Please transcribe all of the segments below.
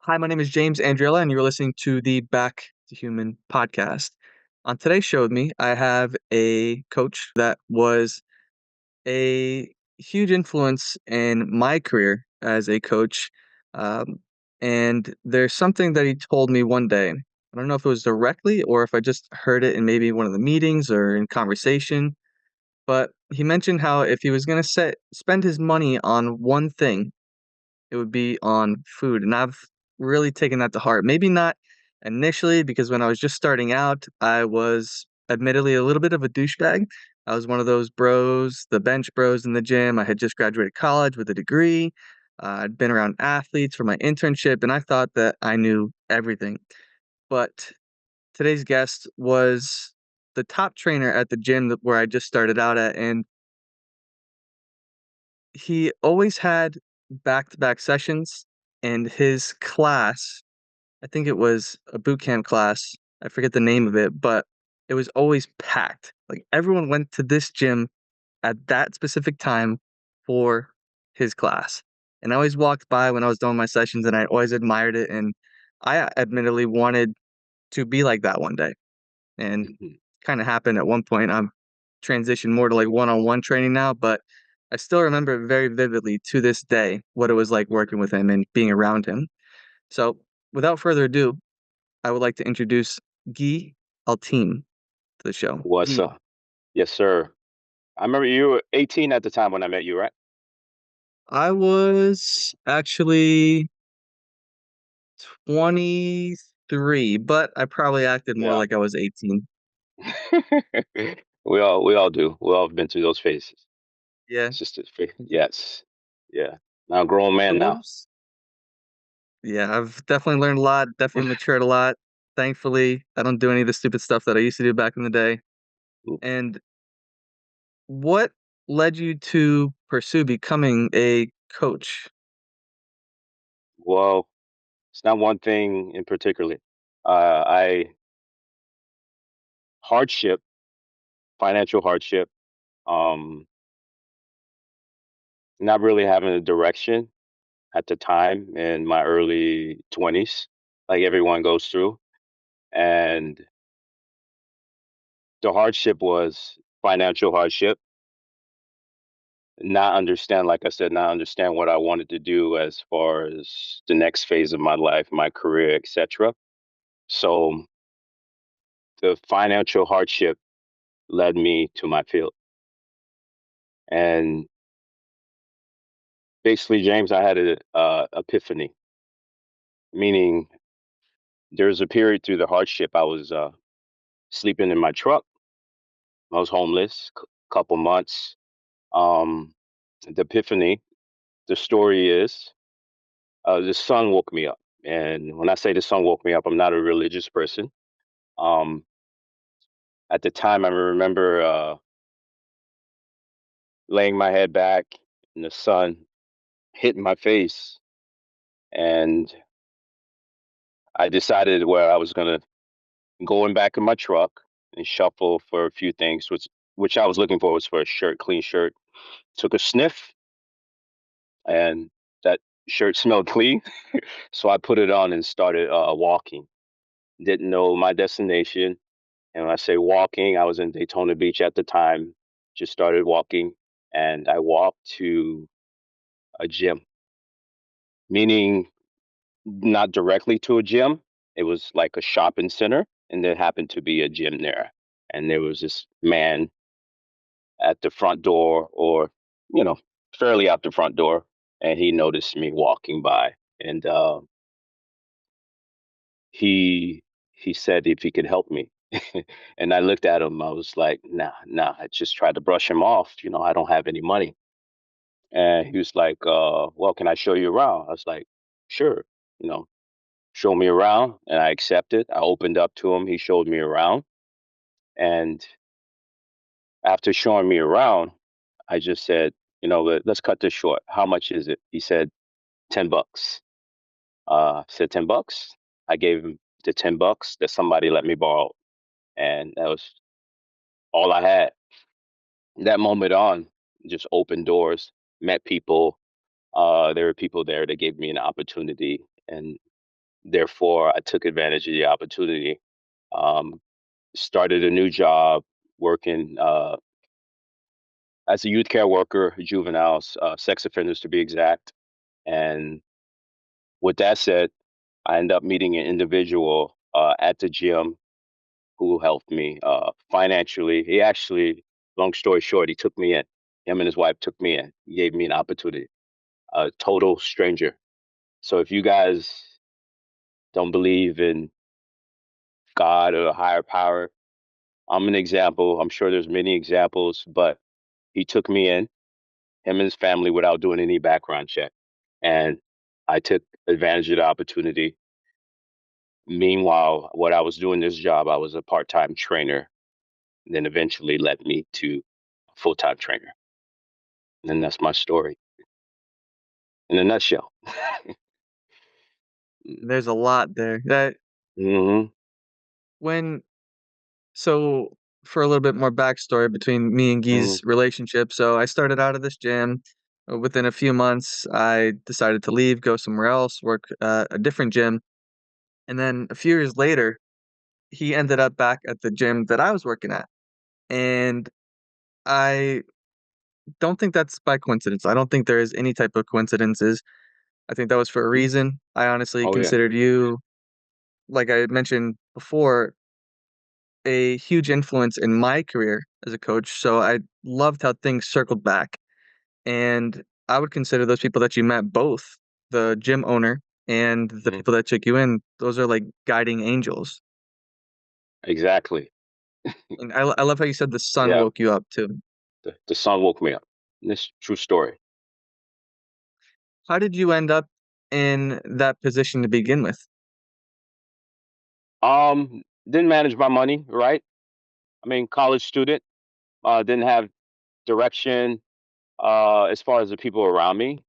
Hi, my name is James Andriella, and you're listening to the Back to Human podcast. On today's show with me, I have a coach that was a huge influence in my career as a coach. Um, and there's something that he told me one day. I don't know if it was directly or if I just heard it in maybe one of the meetings or in conversation, but he mentioned how if he was going to spend his money on one thing, it would be on food, and I've really taken that to heart. Maybe not initially, because when I was just starting out, I was admittedly a little bit of a douchebag. I was one of those bros, the bench bros in the gym. I had just graduated college with a degree. I'd been around athletes for my internship, and I thought that I knew everything. But today's guest was the top trainer at the gym where I just started out at, and he always had back-to-back sessions, and his class, I think it was a boot camp class, I forget the name of it, but it was always packed. Like, everyone went to this gym at that specific time for his class, and I always walked by when I was doing my sessions, and I always admired it, and I admittedly wanted to be like that one day, and Mhm. kinda happened at one point. I'm transitioned more to, like, one-on-one training now, but I still remember very vividly to this day what it was like working with him and being around him. So, without further ado, I would like to introduce Guy Alteme to the show. What's Guy, up? Yes, sir. I remember you were 18 at the time when I met you, right? I was actually 23, but I probably acted more Yeah. like I was 18. We all do. We all have been through those phases. Yeah. It's just yes. Yeah. Now grown So man what now. was Yeah, I've definitely learned a lot, definitely matured a lot. Thankfully, I don't do any of the stupid stuff that I used to do back in the day. And what led you to pursue becoming a coach? Well, it's not one thing in particular. I hardship, financial hardship, um, not really having a direction at the time in my early 20s, like everyone goes through. And the hardship was financial hardship, not understand, like I said, not understand what I wanted to do as far as the next phase of my life, my career, etc. So the financial hardship led me to my field. And basically, James, I had a epiphany, meaning there's a period through the hardship I was sleeping in my truck. I was homeless, couple months. Um, the epiphany, the story is, the sun woke me up. And when I say the sun woke me up, I'm not a religious person. Um, at the time, I remember laying my head back in the sun hitting my face, and I decided where I was gonna go in back in my truck and shuffle for a few things, which I was looking for was for a shirt, clean shirt. Took a sniff, and that shirt smelled clean, so I put it on and started walking. Didn't know my destination. And when I say walking, I was in Daytona Beach at the time, just started walking, and I walked to a gym, meaning not directly to a gym. It was like a shopping center, and there happened to be a gym there. And there was this man at the front door, or, you know, fairly out the front door, and he noticed me walking by. And he said if he could help me. And I looked at him. I was like, nah, nah. I just tried to brush him off. I don't have any money. And he was like, well, can I show you around? I was like, sure. You know, show me around. And I accepted. I opened up to him. He showed me around. And after showing me around, I just said, let's cut this short. How much is it? He said, $10. I said, $10. I gave him the $10 that somebody let me borrow. And that was all I had. That moment on, just opened doors, met people. There were people there that gave me an opportunity, and Therefore, I took advantage of the opportunity. Um, Started a new job working as a youth care worker, juveniles, sex offenders to be exact. And with that said, I ended up meeting an individual at the gym who helped me financially. He actually, long story short, he took me in. Him and his wife took me in. He gave me an opportunity. A total stranger. So if you guys don't believe in God or a higher power, I'm an example. I'm sure there's many examples, but he took me in, him and his family, without doing any background check. And I took advantage of the opportunity. Meanwhile, what I was doing this job, I was a part-time trainer, and then eventually led me to a full-time trainer. And that's my story in a nutshell. There's a lot there. That Mm-hmm. when so for a little bit more backstory between me and Mm-hmm. Guy's relationship. So I started out at this gym. Within a few months, I decided to leave, go somewhere else, work a different gym. And then a few years later, he ended up back at the gym that I was working at. And I don't think that's by coincidence. I don't think there is any type of coincidences. I think that was for a reason. I honestly Oh yeah. considered you, like I mentioned before, a huge influence in my career as a coach. So I loved how things circled back. And I would consider those people that you met, both the gym owner and the Mhm. people that took you in, those are like guiding angels. Exactly. And I love how you said the sun Yeah. woke you up too. The sun woke me up. This true story. How did you end up in that position to begin with? Didn't manage my money, right? I mean, college student, didn't have direction as far as the people around me.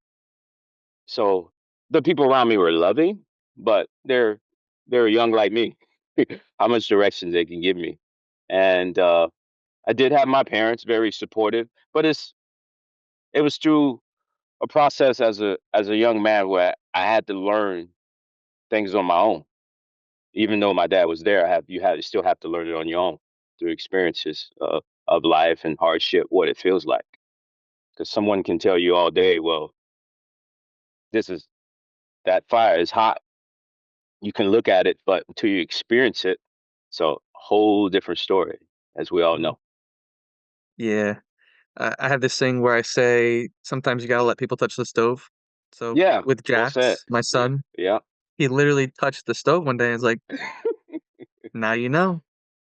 So the people around me were loving, but they're young like me. How much direction they can give me. And I did have my parents very supportive, but it was through a process as a young man where I had to learn things on my own. Even though my dad was there, you still have to learn it on your own through experiences of life and hardship, what it feels like. Because someone can tell you all day, well, this is that fire is hot. You can look at it, but until you experience it, so a whole different story, as we all Mhm. know. Yeah. I have this thing where I say sometimes you gotta let people touch the stove. So Yeah, with well said. Jax, my Yeah, son, yeah, he literally touched the stove one day and was like, now you know.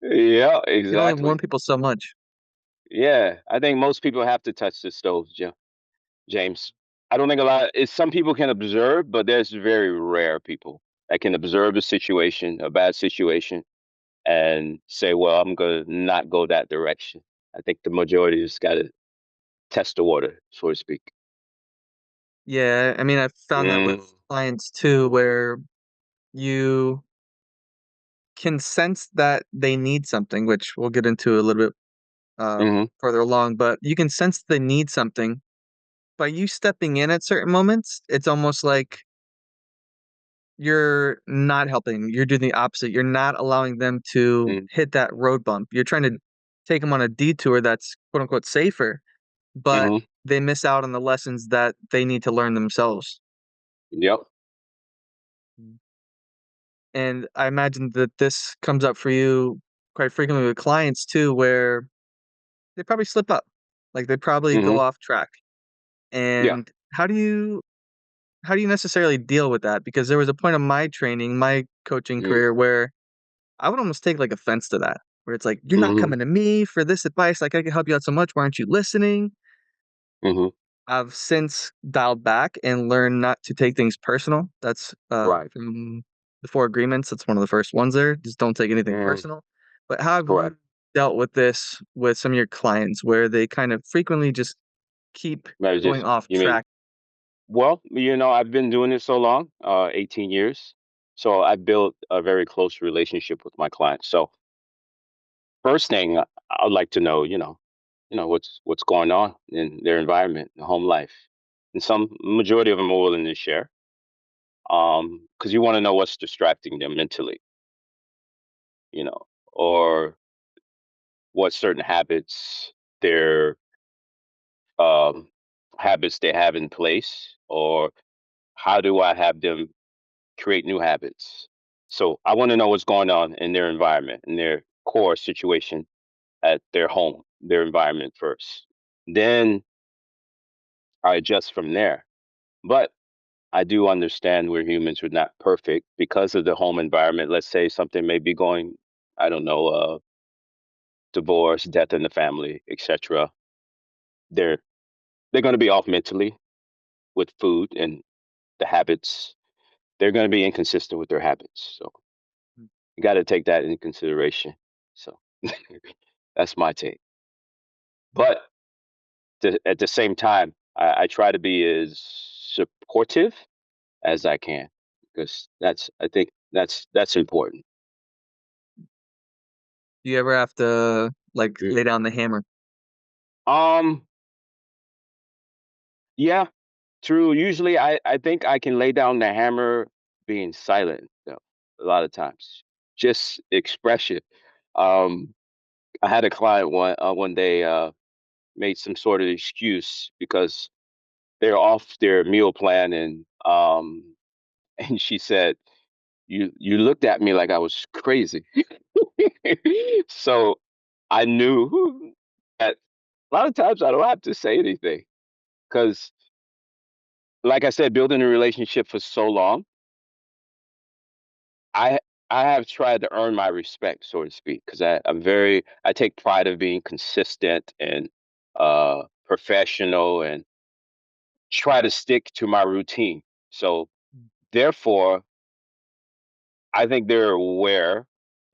yeah, You can only warn exactly. people so much. Yeah, I think most people have to touch the stove, James. I don't think a lot. Some people can observe, but there's very rare people that can observe a situation, a bad situation, and say, "Well, I'm gonna not go that direction." I think the majority just got to test the water, so to speak. Yeah, I mean, I've found that with Mm, clients too, where you can sense that they need something, which we'll get into a little bit hmm further along, but you can sense they need something. By you stepping in at certain moments, it's almost like you're not helping. You're doing the opposite. You're not allowing them to mm hit that road bump. You're trying to take them on a detour that's quote unquote safer, but hmm they miss out on the lessons that they need to learn themselves. Yep. Mm. And I imagine that this comes up for you quite frequently with clients too, where they probably slip up, like they probably go hmm off track. Yeah. And how do you necessarily deal with that? Because there was a point of my training, my coaching Mm-hmm. career where I would almost take like offense to that, where it's like, you're not hmm coming to me for this advice. Like I can help you out so much. Why aren't you listening? hmm I've since dialed back and learned not to take things personal. That's Right. from the four agreements. That's one of the first ones there. Just don't take anything Mm, personal. But how have correct. you dealt with this with some of your clients where they kind of frequently just keep going Marriages. off You mean? track? Well, I've been doing it so long, 18 years. So I built a very close relationship with my clients. So first thing I'd like to know, what's going on in their environment, the home life. And some majority of them are willing to share. Because you want to know what's distracting them mentally, you know, or what certain their um, habits they have in place, or how do I have them create new habits? So I want to know what's going on in their environment, in their core situation at their home, their environment first. Then I adjust from there. But I do understand we're humans, we're not perfect because of the home environment. Let's say something may be going, I don't know, divorce, death in the family, etc. They're they're going to be off mentally with food and the habits. They're going to be inconsistent with their habits. So you got to take that into consideration. So that's my take. But at the same time, I try to be as supportive as I can because I think that's important. Do you ever have to, like, Mm. lay down the hammer? Um, yeah, true. Usually, I think I can lay down the hammer being silent, though, a lot of times. Just expression. Um, I had a client one day made some sort of excuse because they're off their meal plan, and and she said, "You looked at me like I was crazy." So I knew that a lot of times I don't have to say anything because, like I said, building a relationship for so long, I I have tried to earn my respect, so to speak, because I take pride of being consistent and professional and try to stick to my routine. So therefore, I think they're aware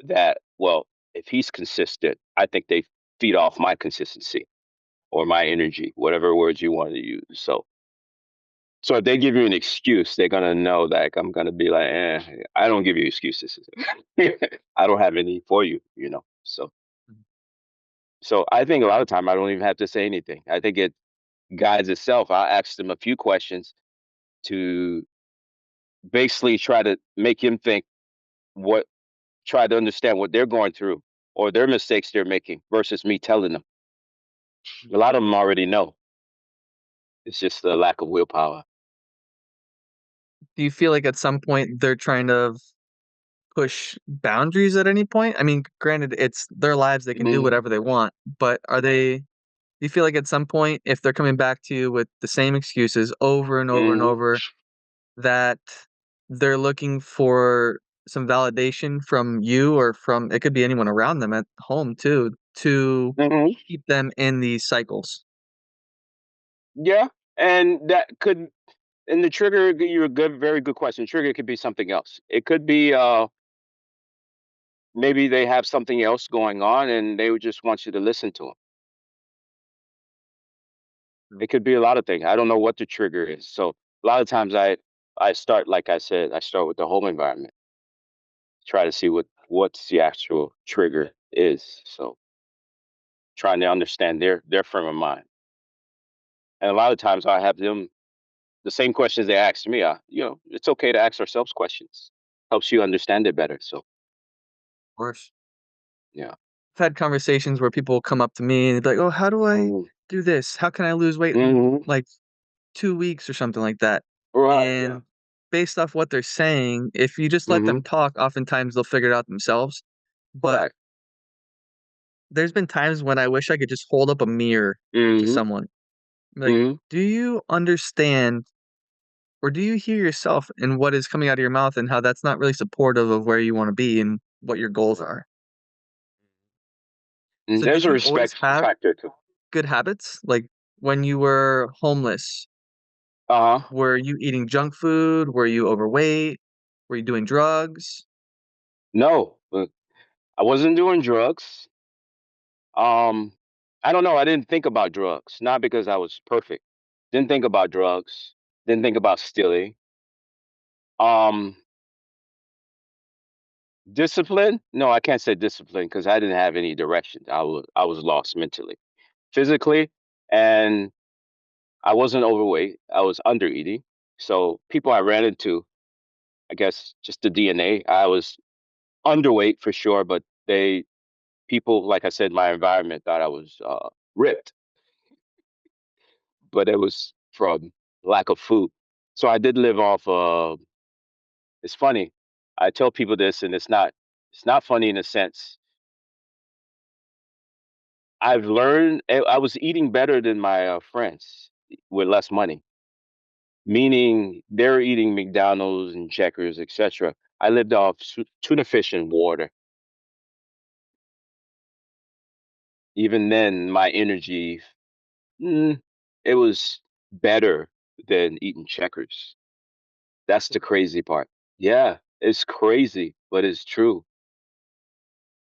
that, well, if he's consistent, I think they feed off my consistency or my energy, whatever words you want to use. So if they give you an excuse, they're gonna know that I'm gonna be like, I don't give you excuses. I don't have any for you, you know. Mhm. So I think a lot of time I don't even have to say anything. I think it guides itself. I ask them a few questions to basically try to make him think what try to understand what they're going through or their mistakes they're making versus me telling them. A lot of them already know. It's just the lack of willpower. Do you feel like at some point they're trying to push boundaries at any point? I mean, granted, it's their lives, they can do Hmm. whatever they want, but are they do you feel like at some point, if they're coming back to you with the same excuses over and over and Hmm. over, that they're looking for some validation from you or from it could be anyone around them at home too, to Hmm. keep them in these cycles? Yeah, and that could and the trigger. You're a good, very good question. Trigger could be something else. It could be maybe they have something else going on and they would just want you to listen to them. Mm. It could be a lot of things. I don't know what the trigger is. So a lot of times I start like I said, I start with the home environment. Try to see what's the actual trigger is. So trying to understand their frame of mind. And a lot of times I have them the same questions they ask me. It's okay to ask ourselves questions. Helps you understand it better. So Of course. yeah. I've had conversations where people come up to me and they'd be like, "Oh, how do I Mm-hmm. do this? How can I lose weight in, Mm-hmm. like, 2 weeks?" or something like that. Right. Yeah. And based off what they're saying, if you just let Mm-hmm. them talk, oftentimes they'll figure it out themselves. But Correct. there's been times when I wish I could just hold up a mirror to Mm-hmm. someone. Like, Mm-hmm. "Do you understand or do you hear yourself in what is coming out of your mouth and how that's not really supportive of where you wanna be and what your goals are?" And So there's did a you always respect have factor too. good habits? Like, when you were homeless, Uh-huh. were you eating junk food? Were you overweight? Were you doing drugs? No, I wasn't doing drugs. Um, I don't know. I didn't think about drugs, not because I was perfect. Didn't think about drugs. Didn't think about stealing. Um, Discipline? No, I can't say discipline because I didn't have any direction. I was lost mentally, physically, and I wasn't overweight. I was under eating. So people I ran into. I guess just the DNA. I was underweight for sure, but people, like I said, my environment thought I was ripped, but it was from lack of food. So I did live off. It's funny. I tell people this, and it's not funny in a sense. I've learned I was eating better than my friends with less money, meaning they're eating McDonald's and Checkers, etc. I lived off tuna fish and water. Even then, my energy, mm, it was better than eating Checkers. That's the crazy part. Yeah, it's crazy, but it's true.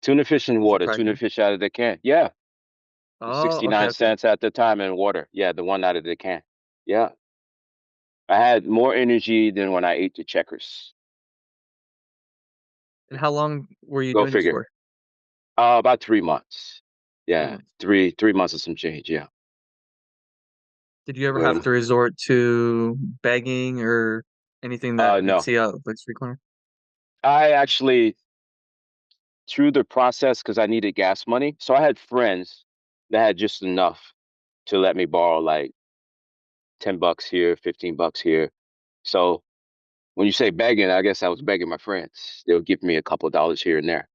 Tuna fish and That's water, tuna surprising. fish out of the can. Yeah, for Oh, okay, 69 okay. cents at the time in water. Yeah, the one out of the can. Yeah. I had more energy than when I ate the Checkers. And how long were you Go doing this figure. for? About 3 months. 3 Yeah, months. three months and some change. Yeah. Did you ever have Well, to resort to begging or anything that you'd no. see out like street corner? I actually through the process because I needed gas money. So I had friends that had just enough to let me borrow like $10 here, $15 here. So when you say begging, I guess I was begging my friends. They would give me a couple of dollars here and there,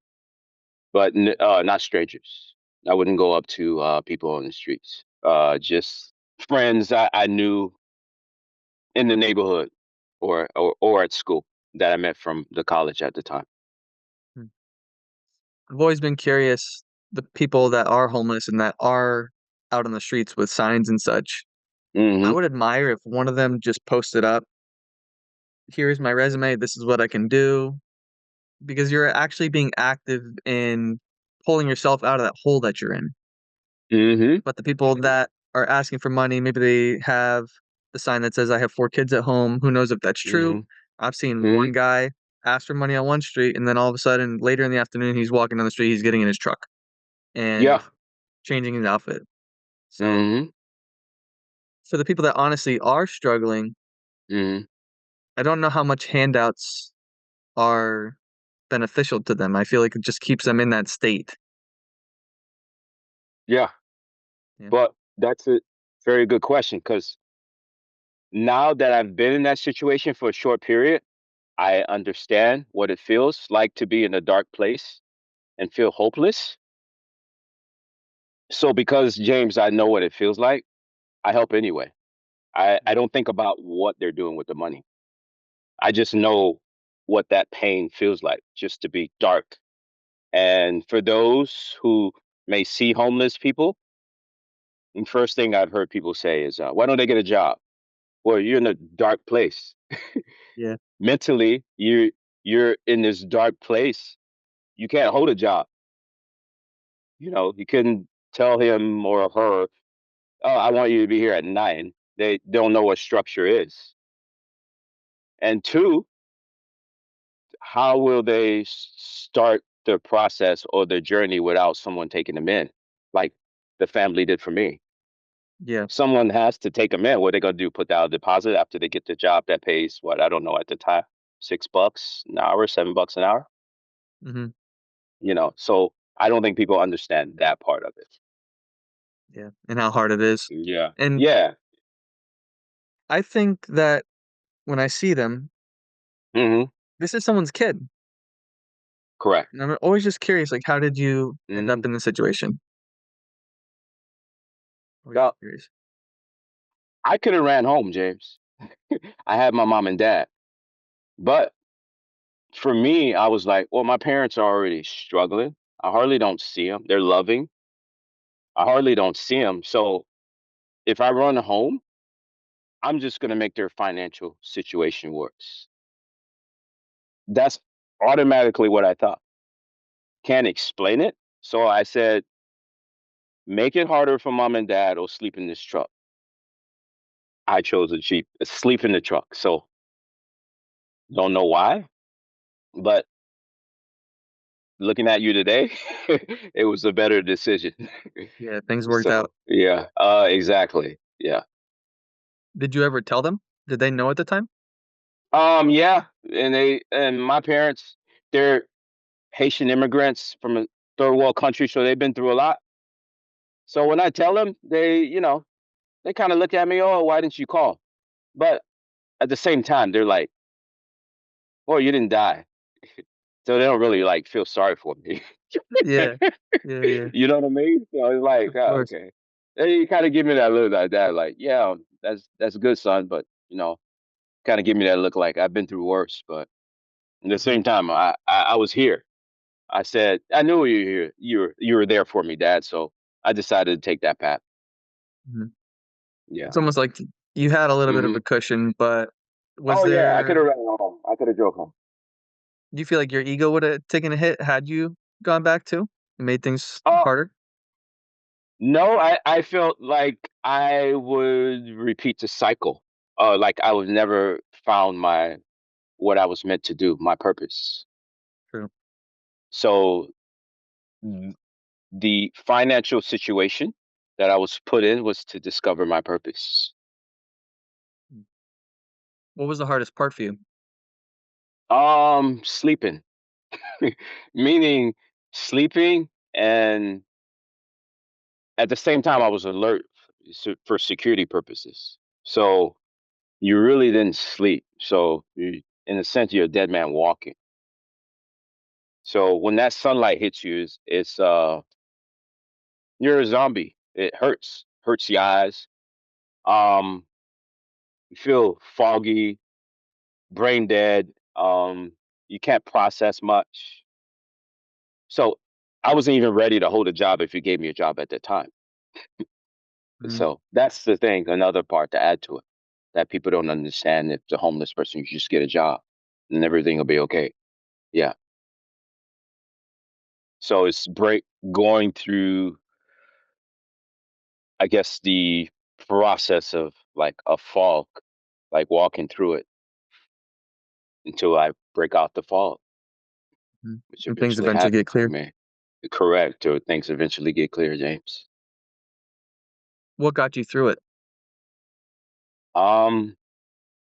but not strangers. I wouldn't go up to people on the streets. Just friends I knew in the neighborhood or at school that I met from the college at the time. Hmm. I've always been curious, the people that are homeless and that are out on the streets with signs and such. I Hmm. would admire if one of them just posted up, "Here's my resume, this is what I can do," because you're actually being active in pulling yourself out of that hole that you're in. Hmm. But the people that are asking for money, maybe they have the sign that says, "I have 4 kids at home." Who knows if that's true? Hmm. I've seen Hmm. one guy ask for money on one street, and then all of a sudden, later in the afternoon, he's walking down the street, he's getting in his truck and Yeah. changing his outfit. So, Hmm. for the people that honestly are struggling, Hmm. I don't know how much handouts are beneficial to them. I feel like it just keeps them in that state. Yeah. Yeah. But that's a very good question because now that I've been in that situation for a short period, I understand what it feels like to be in a dark place and feel hopeless. So because James, I know what it feels like, I help anyway. I don't think about what they're doing with the money. I just know what that pain feels like, just to be dark. And for those who may see homeless people, the first thing I've heard people say is, "Why don't they get a job?" Well, you're in a dark place. Yeah. Mentally, you're in this dark place. You can't hold a job. You couldn't tell him or her, "Oh, I want you to be here at 9." They don't know what structure is. And two, how will they start the process or the journey without someone taking them in, like the family did for me? Yeah. Someone has to take them in. What are they gonna do? Put down a deposit after they get the job that pays what? I don't know at the time, $6 an hour, $7 an hour. Mhm. So I don't think people understand that part of it. Yeah, and how hard it is. Yeah. And Yeah. I think that when I see them, Hmm. this is someone's kid, Correct. and I'm always just curious, like, how did you end up Hmm. in this situation? Always Well, curious. I could have ran home, James. I had my mom and dad, but for me, I was like, well, my parents are already struggling. I hardly don't see them. They're loving. I hardly don't see them. So if I run home, I'm just going to make their financial situation worse. That's automatically what I thought. Can't explain it. So I said, make it harder for mom and dad or sleep in this truck. I chose a cheap sleep in the truck. So don't know why, but looking at you today, it was a better decision. Yeah, things worked out. So yeah, exactly. Yeah. Did you ever tell them? Did they know at the time? Yeah, and my parents, they're Haitian immigrants from a third world country, so they've been through a lot. So when I tell them, they kind of look at me, oh, why didn't you call? But at the same time, they're like, well, you didn't die, so they don't really like feel sorry for me. Yeah. Yeah, yeah. You know what I mean? So it's like, Of oh, course. okay. They kind of give me that look like that, like, yeah, that's good, son, but kind of give me that look like I've been through worse. But at the Mhm, same time, I was here. I said, I knew you were here. You were there for me, Dad. So I decided to take that path. mhm. Yeah. It's almost like you had a little bit of Hmm. a cushion, but was Oh yeah, I could have there ran home. I could have drove home. do you feel like your ego would've taken a hit had you gone back too? It made things Oh harder? no, I felt like I would repeat the cycle. Like I would never found my what I was meant to do, my purpose. True. So th- the financial situation that I was put in was to discover my purpose. Mm. What was the hardest part for you? Sleeping, meaning sleeping, and at the same time, I was alert for security purposes. So you really didn't sleep. So in a sense, you're a dead man walking. So when that sunlight hits you, you're a zombie. It hurts the eyes. Um, you feel foggy, brain dead. You can't process much. So I wasn't even ready to hold a job if you gave me a job at that time. Mhm, So that's the thing, another part to add to it that people don't understand. If the homeless person, you just get a job and everything will be okay. Yeah. So it's break going through, I guess, the process of like a fog, like walking through it until I break out the fog, mhm, which and things eventually eventually get happens for clear. me. Correct. Or things eventually get clear, James. What got you through it? Um,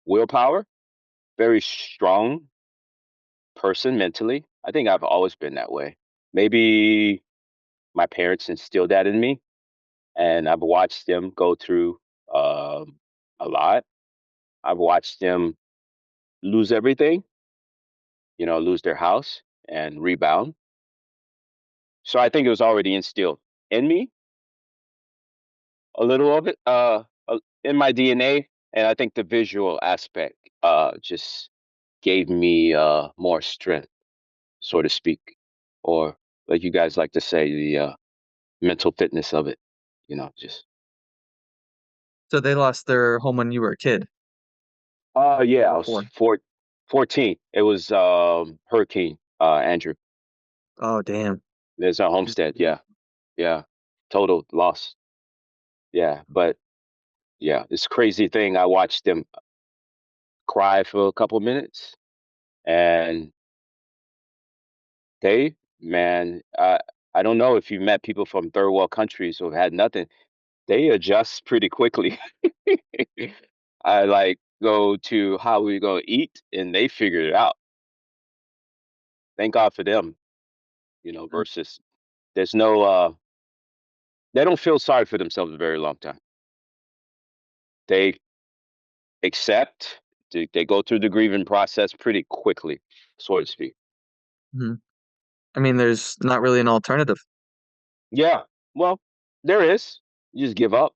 Willpower, very strong person mentally. I think I've always been that way. Maybe my parents instilled that in me, and I've watched them go through a lot. I've watched them lose everything, lose their house and rebound. So I think it was already instilled in me, a little of it, in my DNA, and I think the visual aspect just gave me more strength, so to speak, or like you guys like to say, the mental fitness of it. Just So they lost their home when you were a kid or yeah, I was before? 14. It was Hurricane Andrew. Oh, damn. There's a homestead. Yeah, yeah, total loss. Yeah, but yeah, it's a crazy thing. I watched them cry for a couple minutes, and man, I don't know if you met people from third world countries who have had nothing. They adjust pretty quickly. I like go to how we gonna eat, and they figure it out. Thank God for them, Mm, versus there's no they don't feel sorry for themselves a very long time. They accept, they go through the grieving process pretty quickly, so to speak. mhm. I mean, there's not really an alternative. Yeah, well, there is. You just give up.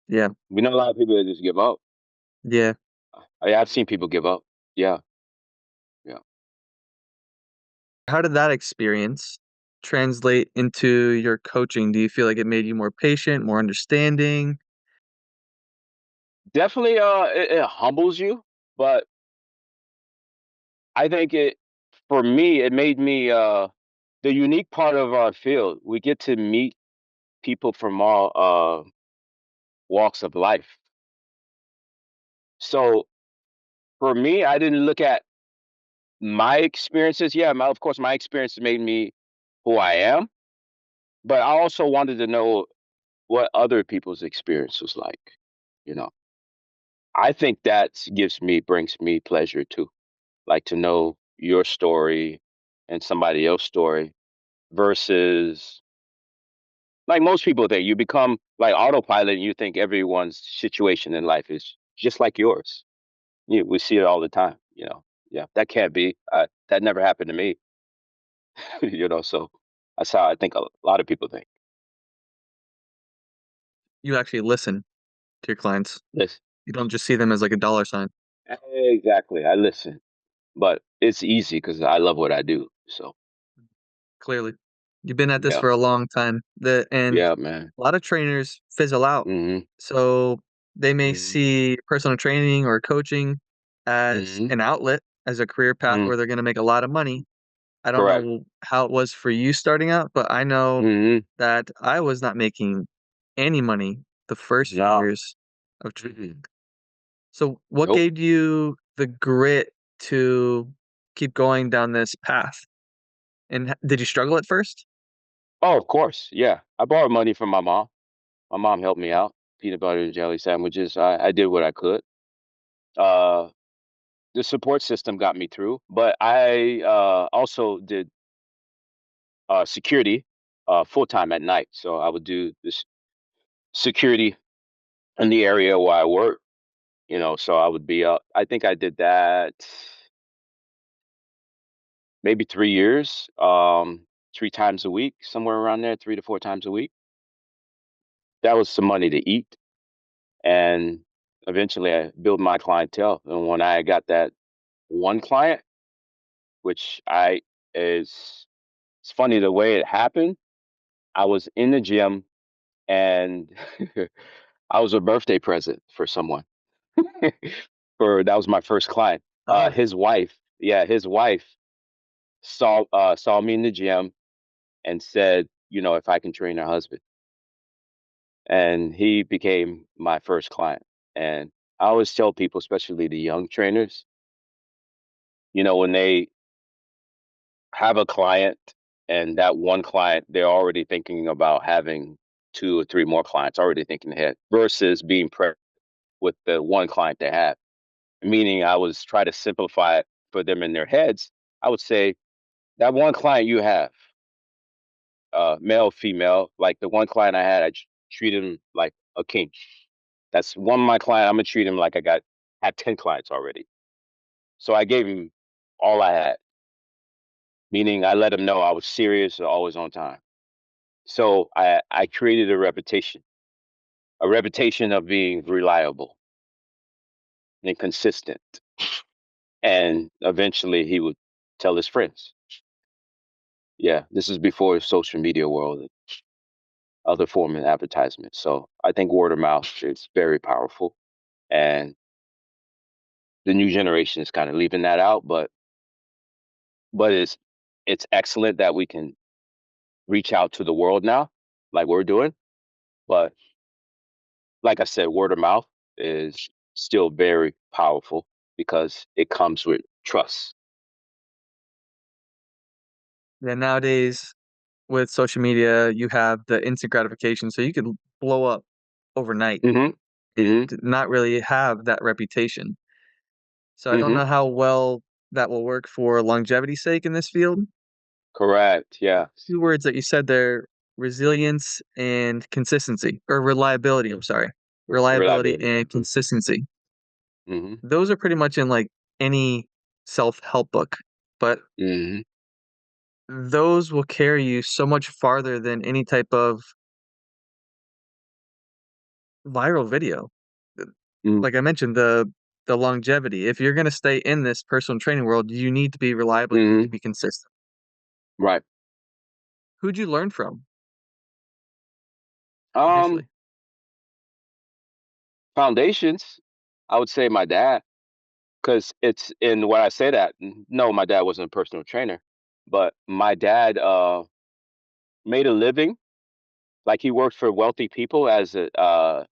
Yeah, We know a lot of people that just give up. yeah. I've seen people give up. Yeah, yeah. How did that experience translate into your coaching? Do you feel like it made you more patient, more understanding? Definitely, it humbles you, but I think for me, it made me, the unique part of our field. We get to meet people from all walks of life. So for me, I didn't look at my experiences. Yeah, of course, my experiences made me who I am, but I also wanted to know what other people's experience was like, you know. I think that brings me pleasure too. Like to know your story and somebody else's story versus like most people think you become like autopilot and you think everyone's situation in life is just like yours. We see it all the time, you know. Yeah, that can't be. That never happened to me, you know. So that's how I think a lot of people think. You actually listen to your clients. Listen, You don't just see them as like a dollar sign. exactly. I listen, but it's easy because I love what I do. So Clearly. You've been at this yeah, for a long time. And yeah, man. a lot of trainers fizzle out. Hmm. So they may Hmm. see personal training or coaching as Hmm. an outlet, as a career path Hmm. where they're gonna make a lot of money. I don't Correct. know how it was for you starting out, but I know Hmm. that I was not making any money the first few No. years of Mm-mm. training. So what Nope. gave you the grit to keep going down this path? And did you struggle at first? Oh, of course. Yeah, I borrowed money from my mom. My mom helped me out. Peanut butter and jelly sandwiches. I did what I could. Uh, the support system got me through, but I also did security full time at night. So I would do this security in the area where I work. You know, so I would be up. I think I did that maybe 3 years, 3 times a week, somewhere around there, 3 to 4 times a week. That was some money to eat, and eventually I built my clientele. And when I got that one client, which I is it's funny the way it happened. I was in the gym and I was a birthday present for someone. For that was my first client. Solid. His wife, yeah, his wife saw me in the gym and said, you know, if I can train her husband, and he became my first client. And I always tell people, especially the young trainers, you know, when they have a client and that one client, they're already thinking about having 2 or 3 more clients, already thinking ahead versus being prepped with the one client they have. Meaning I was try to simplify it for them in their heads. I would say that one client you have, male, female, like the one client I had, treat him like a king. That's one of my client. I'm gonna treat him like I got had 10 clients already. So I gave him all I had, meaning I let him know I was serious and always on time. So I created a reputation of being reliable and consistent. And eventually he would tell his friends. Yeah, this is before social media world and other form of advertisement. So I think word of mouth is very powerful. And the new generation is kind of leaving that out, but it's excellent that we can reach out to the world now, like we're doing. But like I said, word of mouth is still very powerful because it comes with trust. Yeah, nowadays with social media, you have the instant gratification, so you could blow up overnight Hmm. Hmm. and not really have that reputation. So I don't Hmm. know how well that will work for longevity's sake in this field. Correct. Yeah. 2 words that you said there, resilience and consistency, or reliability, I'm sorry. Reliability Reliability. and consistency. Hmm. Those are pretty much in, like, any self-help book, but Hmm. those will carry you so much farther than any type of viral video. Uh, Hmm. like I mentioned, the longevity. If you're gonna stay in this personal training world, you need to be reliable, you need to Hmm. be consistent. Right. Who'd you learn from Um, initially? Foundations. I would say my dad, because it's in what I say that. No, my dad wasn't a personal trainer, but my dad made a living. Like he worked for wealthy people as an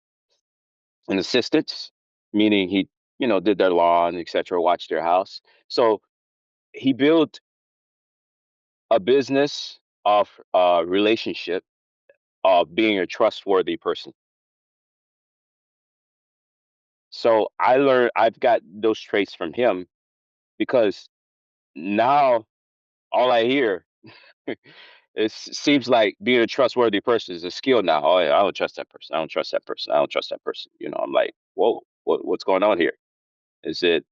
assistant, meaning he, you know, did their lawn, etc., watched their house. So he built a business of relationship of being a trustworthy person. So I've got those traits from him because now all I hear it seems like being a trustworthy person is a skill now. Oh, yeah, I don't trust that person. I don't trust that person. I don't trust that person. I'm like, whoa, what's going on here? Is it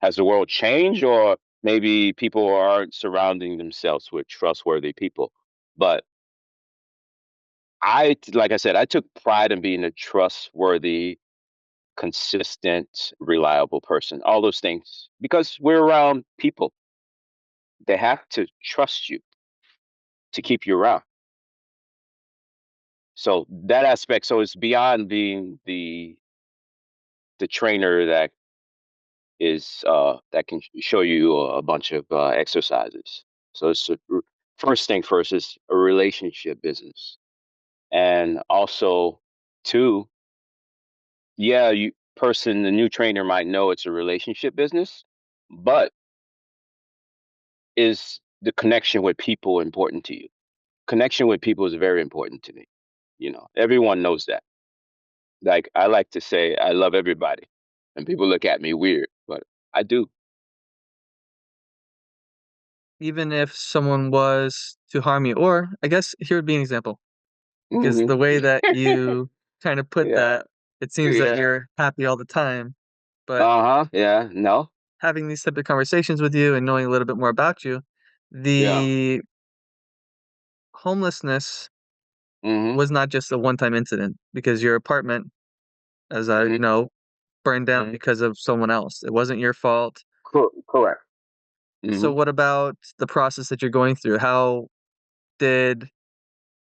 Has the world changed, or maybe people aren't surrounding themselves with trustworthy people? But like I said, I took pride in being a trustworthy, consistent, reliable person. All those things because we're around people. They have to trust you to keep you around. So that aspect, so it's beyond being the trainer that can show you a bunch of exercises. So first thing first is a relationship business, and also two, yeah, the new trainer might know it's a relationship business, but is the connection with people important to you? Connection with people is very important to me. Everyone knows that. Like I like to say, I love everybody, and people look at me weird, but I do. Even if someone was to harm you, or I guess here would be an example, because Hmm. the way that you kind of put Yeah. that, it seems that Yeah. you're happy all the time. But Uh-huh. Yeah. No. having these type of conversations with you and knowing a little bit more about you, Yeah. the homelessness Mhm. was not just a one-time incident because your apartment, as I Mhm. know, burned down Mhm. because of someone else. It wasn't your fault. Correct. So Mhm. what about the process that you're going through? How did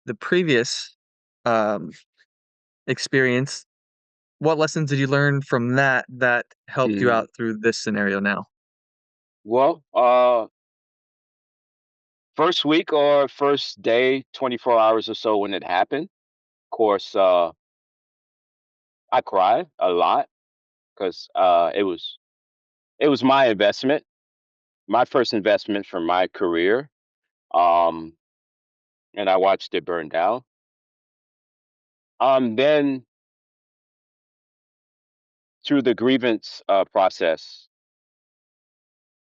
the previous um, experience, what lessons did you learn from that helped you Mhm. out through this scenario now? Well, first week or first day, 24 hours or so when it happened, of course, I cried a lot because it was my investment, my first investment for my career. Um, and I watched it burn down. Then through the grievance process,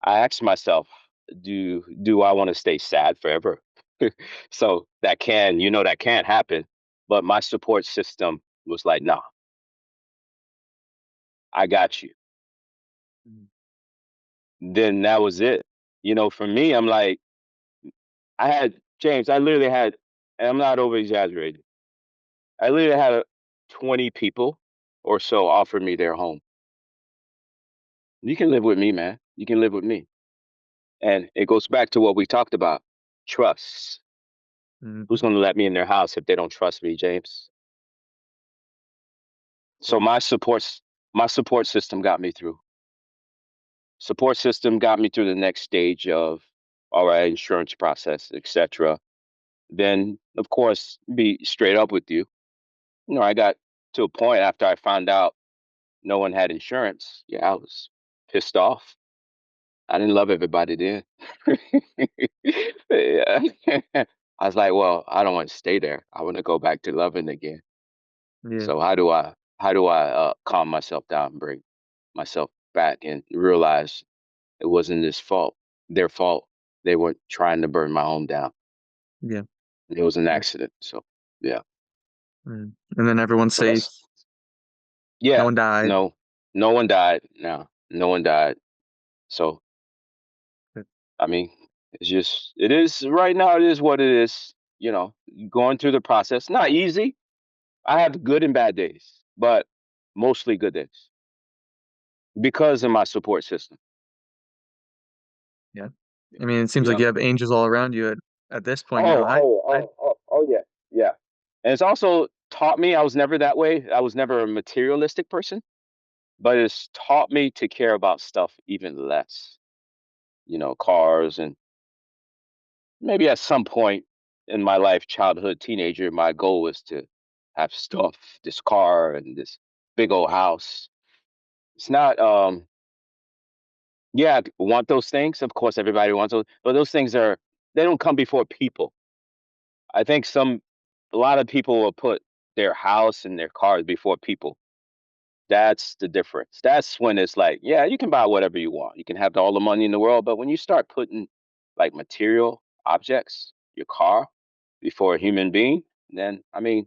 I asked myself, do I want to stay sad forever? So that can't happen. But my support system was like, nah, I got you. Mm. Then that was it. For me, I'm like, I literally had, and I'm not over exaggerating. I literally had 20 people or so offer me their home. You can live with me, man. You can live with me. And it goes back to what we talked about, trust. Who's Mhm. going to let me in their house if they don't trust me, James? So Course. my support system got me through. Support system got me through the next stage of all right, insurance process, etc. Then, of course, be straight up with you. I got to a point after I found out no one had insurance. Yeah, I was pissed off. I didn't love everybody then. Yeah. I was like, well, I don't want to stay there. I want to go back to loving again. Yeah, So how do I calm myself down, bring myself back, and realize it wasn't their fault. They weren't trying to burn my home down. yeah, It was an yeah. accident. So yeah. And then everyone's So safe. that's No yeah. one died. No, no one died. No one died. So Good. I mean, it is right now. It is what it is. Going through the process. Not easy. I have good and bad days, but mostly good days because of my support system. Yeah. I mean, it seems like Yeah. you have angels all around you at this point now. Oh, I oh, I oh, oh, oh, yeah, yeah. And it's also taught me I was never that way. I was never a materialistic person, but it's taught me to care about stuff even less. Cars, and maybe at some point in my life, childhood, teenager, my goal was to have stuff, this car and this big old house. It's not, yeah, I want those things. Of course, everybody wants those, but those things they don't come before people. I think a lot of people will put their house and their cars before people. That's the difference. That's when it's like, yeah, you can buy whatever you want. You can have all the money in the world, but when you start putting like material objects, your car, before a human being, then I mean,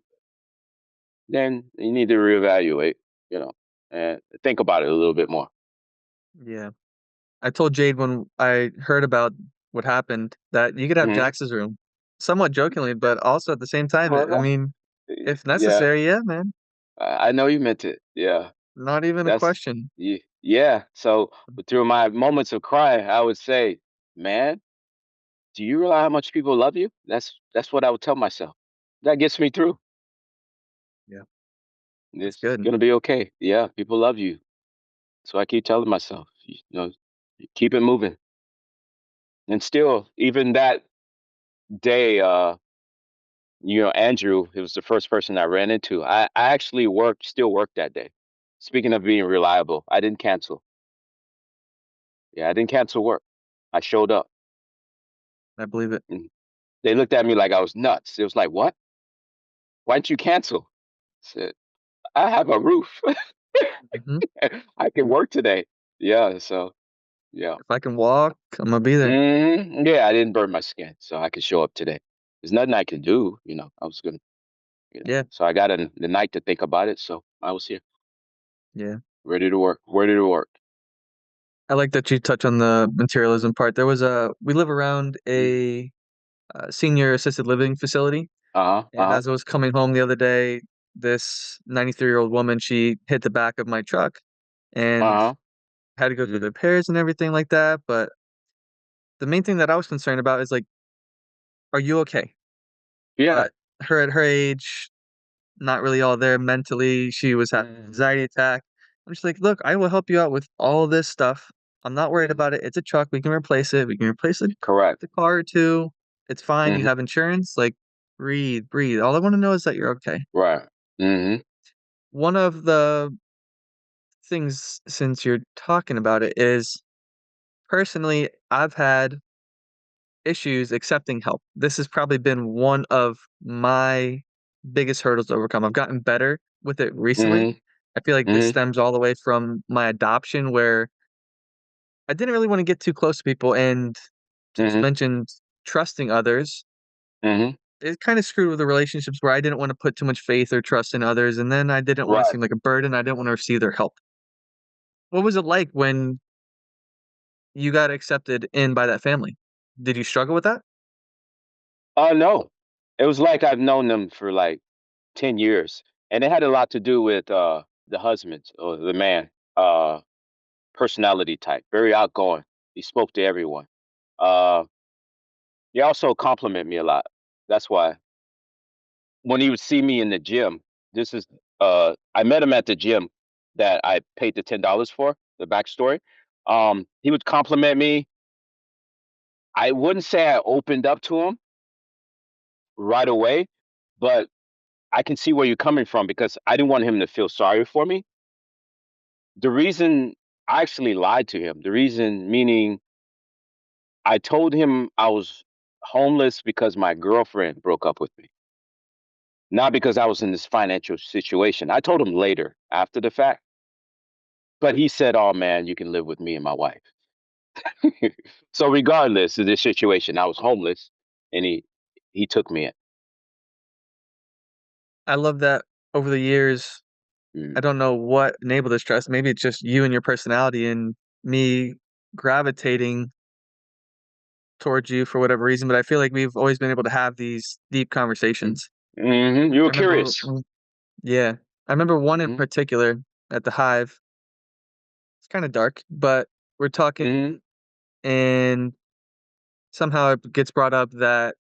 then you need to reevaluate, you know, and think about it a little bit more. Yeah. I told Jade when I heard about what happened that you could have Hmm. Jax's room, somewhat jokingly, but also at the same time, I mean, if Yeah, necessary, yeah, man, I know you meant it. Yeah, not even a that's question. yeah. So through my moments of crying, I would say, man, do you realize how much people love you? That's what I would tell myself. That gets me through. Yeah, that's It's good. gonna be okay. Yeah, people love you. So I keep telling myself, you know, keep it moving. And still, even that day, Andrew, it was the first person I ran into. I actually still worked that day. Speaking of being reliable, I didn't cancel. Yeah, I didn't cancel work. I showed up. I believe it. And they looked at me like I was nuts. It was like, what? Why didn't you cancel? I said, I have a roof. Mhm. I can work today. Yeah, so yeah. If I can walk, Imma be there. Yeah, I didn't burn my skin, so I could show up today. There's nothing I can do, I was gonna, Yeah, so I got the night to think about it, so I was here, yeah. ready to work. I like that you touch on the materialism part. There was a we live around Mhm. a, senior assisted living facility, Uh-huh, and uh-huh, as I was coming home the other day, this 93-year-old woman, she hit the back of my truck and uh-huh. had to go through the repairs and everything like that, but the main thing that I was concerned about is, like, "Are you okay?" Yeah. But her at her age, not really all there mentally, she was having an anxiety attack. I'm just like, "Look, I will help you out with all this stuff. I'm not worried Mhm. about it. It's a truck, we can replace it, we can replace Correct. the car or 2. It's fine, you Mhm. have insurance, like, breathe, breathe. All I wanna know is that you're okay." Right. Mhm. One of the things, since you're talking about it, is personally, I've had issues accepting help. This has probably been one of my biggest hurdles to overcome. I've gotten better with it recently. Mhm. I feel like this Mhm. stems all the way from my adoption where I didn't really want to get too close to people and since you Mhm. mentioned trusting others, Mhm. it kind of screwed with the relationships where I didn't want to put too much faith or trust in others and then I didn't want to Right. seem like a burden. I didn't want to receive their help. What was it like when you got accepted in by that family? Did you struggle with that? No. It was like I've known them for like 10 years, and it had a lot to do with, the husband or the man, personality type, very outgoing. He spoke to everyone. Uh, he also complimented me a lot. That's why when he would see me in the gym, this is I met him at the gym that I paid the $10 for, the backstory. He would compliment me. I wouldn't say I opened up to him right away, but I can see where you're coming from because I didn't want him to feel sorry for me. The reason I actually lied to him, the reason meaning I told him I was homeless because my girlfriend broke up with me, not because I was in this financial situation. I told him later, after the fact, but he said, "Oh man, you can live with me and my wife." So regardless of this situation, I was homeless, and he took me in. I love that over the years I Mm, don't know what enabled this trust. Maybe it's just you and your personality and me gravitating towards you for whatever reason, but I feel like we've always been able to have these deep mm, conversations. You I were remember curious. yeah. I remember one in Hmm. particular at the Hive. It's kinda dark, but we're Hmm. talking and somehow it gets brought up that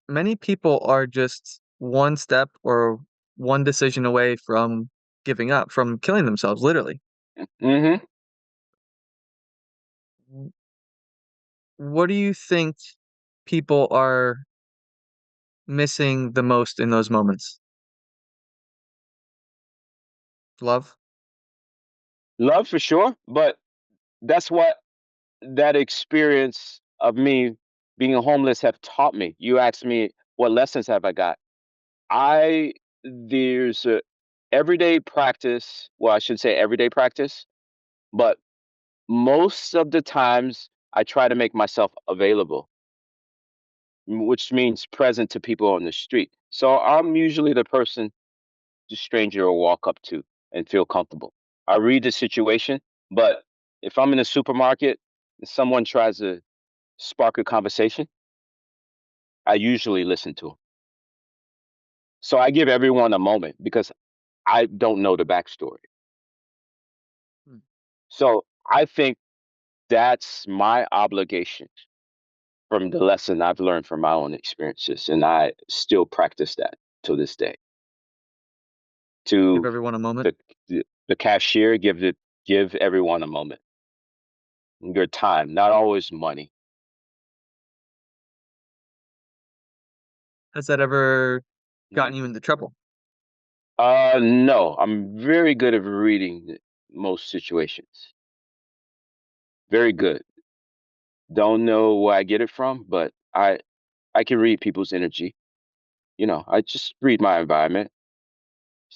many people are just one step or one decision away from giving up, from killing themselves, literally. Hmm. What do you think people are missing the most in those moments? Love? Love for sure, but that's what that experience of me being homeless have taught me. You asked me what lessons have I got. I there's everyday practice. Well, I should say everyday practice, but most of the times I try to make myself available, which means present to people on the street. So I'm usually the person the stranger will walk up to and feel comfortable. I read the situation, but if I'm in a supermarket and someone tries to spark a conversation, I usually listen to them. So I give everyone a moment because I don't know the backstory. Mm. So I think that's my obligation from the lesson I've learned from my own experiences, and I still practice that to this day. Give To everyone a moment. the the cashier, give everyone a moment, your time, not always money. Has that ever Mhm. gotten you into trouble? No, I'm very good at reading most situations. Very good. Don't know where I get it from, but I can read people's energy. I just read my environment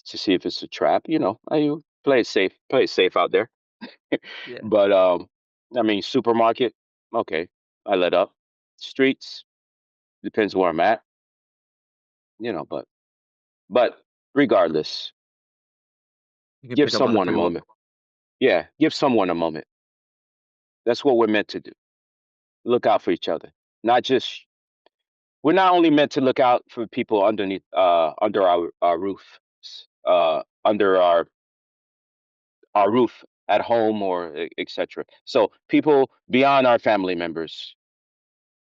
to see if it's a trap. I play it safe out there. Yeah. But I mean, supermarket, okay, I let up. Streets, depends where I'm at. But regardless, You can give pick up on it someone a pretty well. moment. Yeah, give someone a moment. That's what we're meant to do. Look out for each other. Not just We're not only meant to look out for people under our roof, under our roof at home or etc. So people beyond our family members,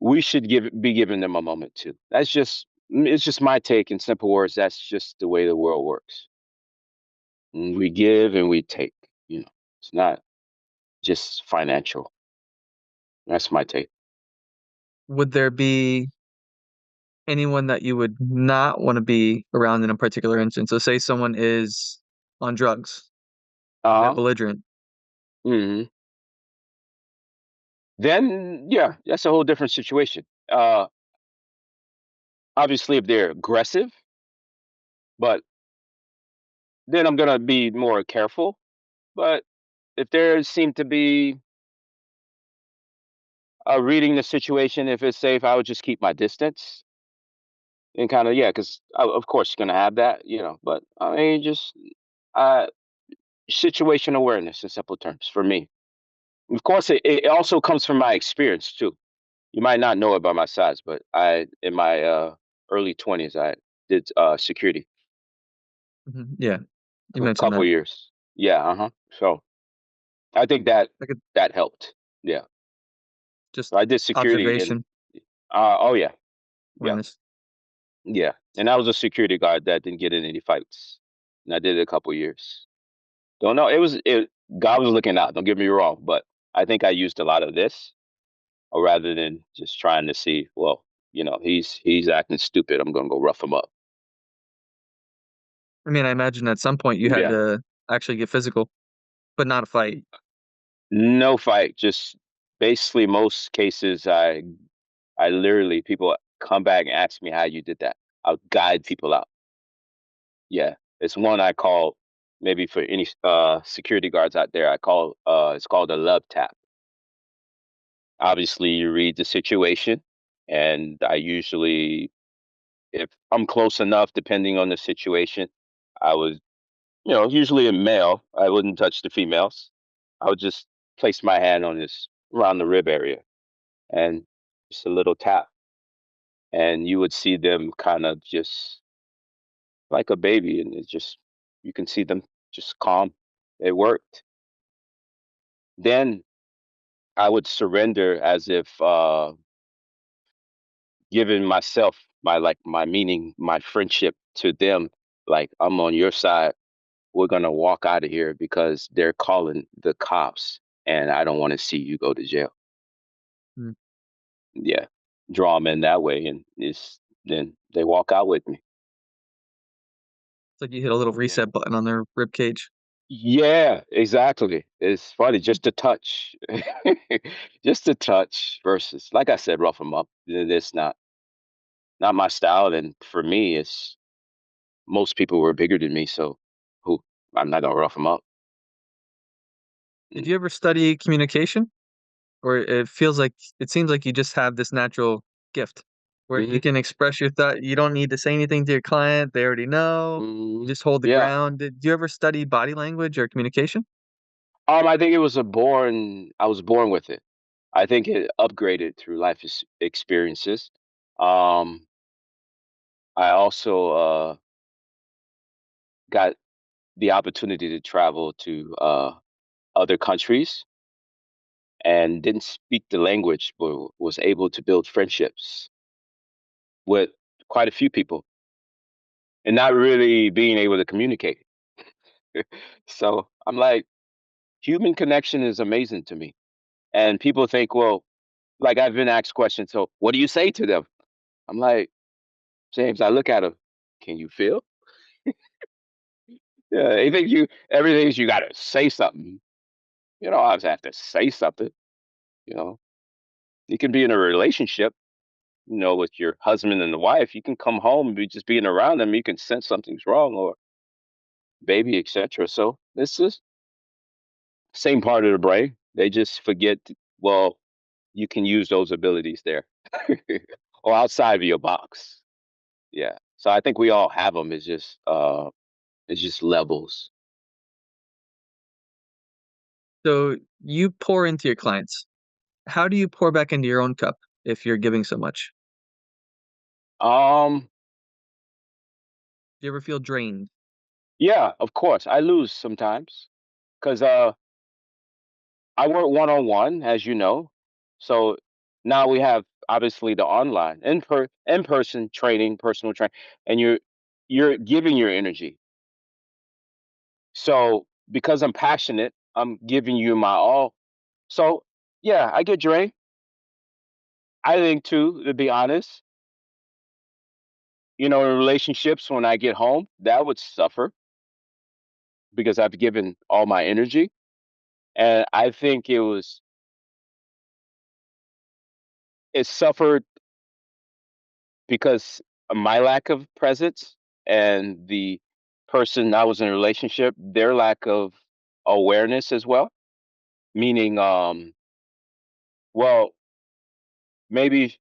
we should be giving them a moment too. It's just my take in simple words. That's just the way the world works. And we give and we take. It's not just financial. That's my take. Would there be anyone that you would not wanna be around in a particular instance? So say someone is on drugs, a bit Uh-huh. belligerent. hmm Then yeah, that's a whole different situation. Uh, Obviously, if they're aggressive, but then I'm gonna be more careful. But if there seem to be reading the situation, if it's safe, I would just keep my distance and kind of yeah, because of course you're gonna have that, But I mean, just uh, situation awareness in simple terms for me. Of course, it also comes from my experience too. You might not know it by my size, but I in my early 20s I did security Mhm, yeah, you mentioned couple that. years. Yeah, uh-huh. So I think that I could that helped. Yeah. just So I did security and observation, oh yeah, yeah, awareness. yeah. And I was a security guard that didn't get in any fights. And I did it a couple years. Don't know. God was looking out, don't get me wrong, but I think I used a lot of this rather than just trying to see, well, he's acting stupid. I'm gonna go rough him up. I mean, I imagine at some point you had Yeah. to actually get physical, but not a fight. No fight. Just basically most cases I literally people come back and ask me how you did that. I'll guide people out. Yeah, it's one I call maybe for any security guards out there. I call it's called a love tap. Obviously, you read the situation, and I usually, if I'm close enough, depending on the situation, I would, usually a male, I wouldn't touch the females. I would just place my hand on this around the rib area and just a little tap, and you would see them kind of just like a baby, and it's just you can see them just calm. It worked. Then I would surrender as if giving myself my meaning, my friendship to them, like I'm on your side. We're gonna walk out of here because they're calling the cops, and I don't want to see you go to jail. Mm, Yeah, draw them in that way, and then they walk out with me. it's like you hit a little Yeah. reset button on their rib cage. Yeah, exactly. It's funny, just a touch, just a touch versus, like I said, rough them up. It's not my style, and for me, it's most people were bigger than me, so I'm not gonna rough them up. Did Mm. you ever study communication? Or it seems like you just have this natural gift where you Mhm. can express your thought. You don't need to say anything to your client. They already know. You Mhm. just hold the Yeah. ground. Did you ever study body language or communication? I think it was a born. I was born with it. I think it upgraded through life experiences. Um, I also got the opportunity to travel to other countries and didn't speak the language, but was able to build friendships with quite a few people and not really being able to communicate. So I'm like, human connection is amazing to me. And people think, well, like I've been asked questions, so what do you say to them? I'm like, James, I look at them, can you feel? Yeah, they think everything's you gotta say something. You don't always have to say something, you know. You can be in a relationship, with your husband and the wife. You can come home and be just being around them, you can sense something's wrong or baby, etc. So this is same part of the brain. They just forget, well, you can use those abilities there. Or outside of your box. Yeah. So I think we all have them. It's just levels. So you pour into your clients. How do you pour back into your own cup if you're giving so much? Um, Do you ever feel drained? yeah, of course. I lose sometimes because I work one on one, as you know. So now we have obviously the online in person training, personal training, and you're giving your energy. So because I'm passionate, I'm giving you my all. So yeah, I get drained. I think too, to be honest, in relationships when I get home, that would suffer because I've given all my energy. And I think it suffered because of my lack of presence and the person I was in a relationship, their lack of awareness as well. Meaning, well, maybe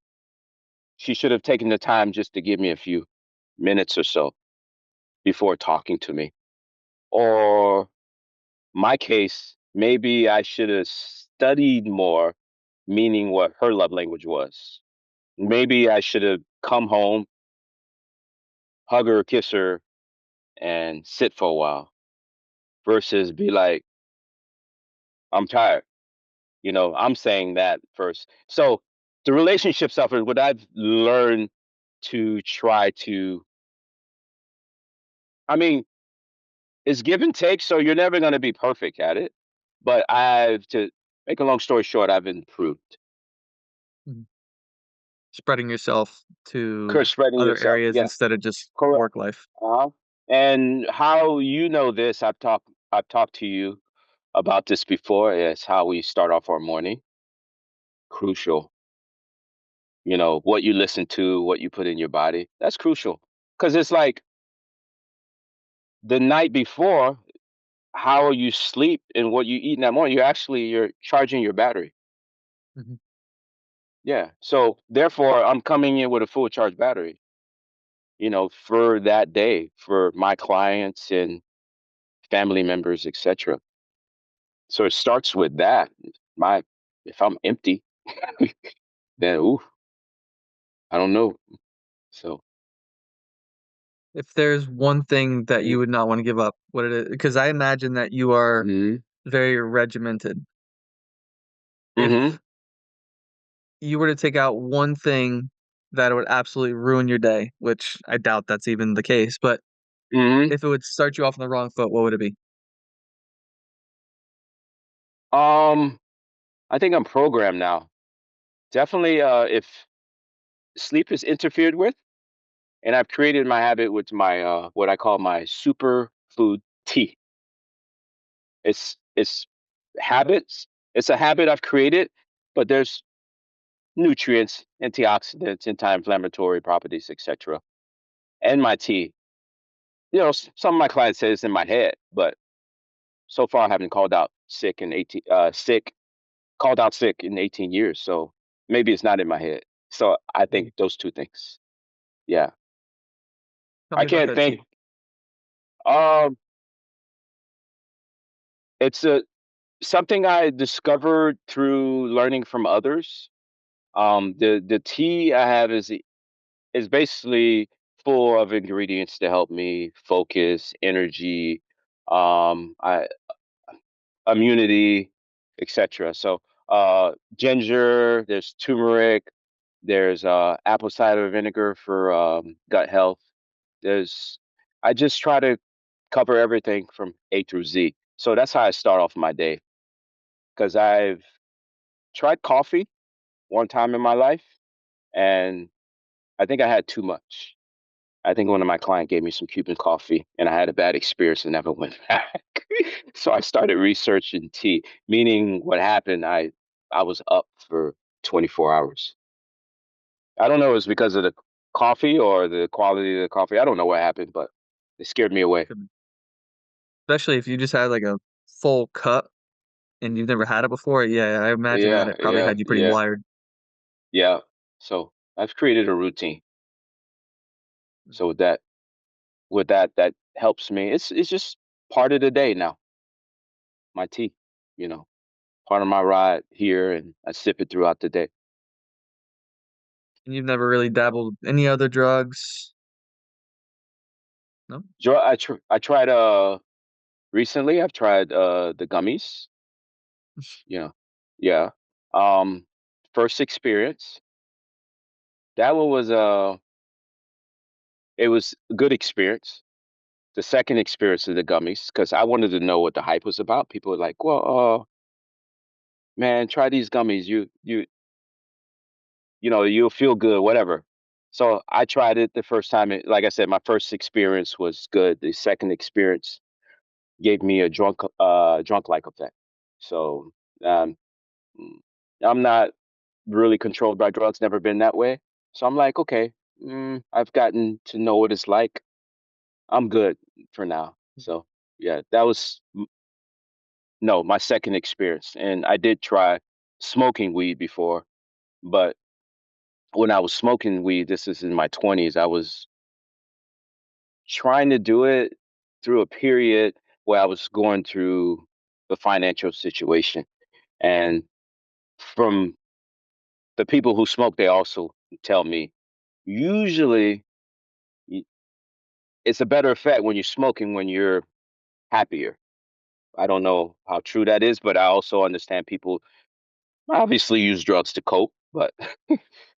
she should have taken the time just to give me a few minutes or so before talking to me. Or my case, maybe I should have studied more, meaning what her love language was. Maybe I should have come home, hug her, kiss her, and sit for a while versus be like, I'm tired. I'm saying that first. So the relationship suffered. What I've learned to try to, I mean, it's give and take. So you're never going to be perfect at it. But to make a long story short, I've improved. Mhm. Spreading yourself to Curse spreading other yourself. areas Yeah, instead of just correct. work life. Uh-huh. And how you know this, I've talked to you about this before, is how we start off our morning. Crucial. What you listen to, what you put in your body. That's crucial. Because it's like the night before, how you sleep and what you eat in that morning, you're charging your battery. Mhm. Yeah. So therefore I'm coming in with a full charge battery, for that day, for my clients and family members, etc. So it starts with that. My If I'm empty, then ooh, I don't know. So If there's one thing that mm, you would not wanna give up, what it is, because I imagine that you are mhm, very regimented. mhm, If you were to take out one thing that would absolutely ruin your day, which I doubt that's even the case, but mhm. if it would start you off on the wrong foot, what would it be? Um, I think I'm programmed now. Definitely, if sleep is interfered with, and I've created my habit with my what I call my super food tea. It's habits. It's a habit I've created, but there's nutrients, antioxidants, anti-inflammatory properties, etc. And my tea. some of my clients say it's in my head, but so far I haven't called out sick in 18 years. So maybe it's not in my head. So I think Mm. those two things. Yeah. Tell I me about can't that think. tea. Um, it's a something I discovered through learning from others. The tea I have is basically full of ingredients to help me focus, energy, I immunity, etc. So ginger, there's turmeric, there's apple cider vinegar for gut health. There's I just try to cover everything from A through Z. So that's how I start off my day because I've tried coffee one time in my life and I think I had too much. I think one of my clients gave me some Cuban coffee and I had a bad experience and never went back. So I started researching tea, meaning what happened, I was up for 24 hours. I don't know if it was because of the coffee or the quality of the coffee. I don't know what happened, but it scared me away. Could- Especially if you just had like a full cup and you've never had it before. Yeah, I imagine that Yeah, it probably yeah, had you pretty yeah, wired. yeah. So I've created a routine. So that helps me. It's just part of the day now. My tea, you know, part of my ride here, and I sip it throughout the day. And you've never really dabbled any other drugs? No? I tried recently. I've tried the gummies. You know, yeah. Um, First experience that one was it was a good experience. The second experience of the gummies because I wanted to know what the hype was about. People were like, "Well, man, try these gummies. You'll feel good, whatever." So I tried it the first time. Like I said, my first experience was good. The second experience gave me a drunk like effect. So um, mm, I'm not really controlled by drugs. Never been that way. So I'm like, okay, I've gotten to know what it's like. I'm good for now. So yeah, that was no my second experience, and I did try smoking weed before, but when I was smoking weed, this is in my 20s, I was trying to do it through a period where I was going through a financial situation. And from the people who smoke, they also tell me usually y- it's a better effect when you're smoking when you're happier. I don't know how true that is, but I also understand people obviously use drugs to cope, but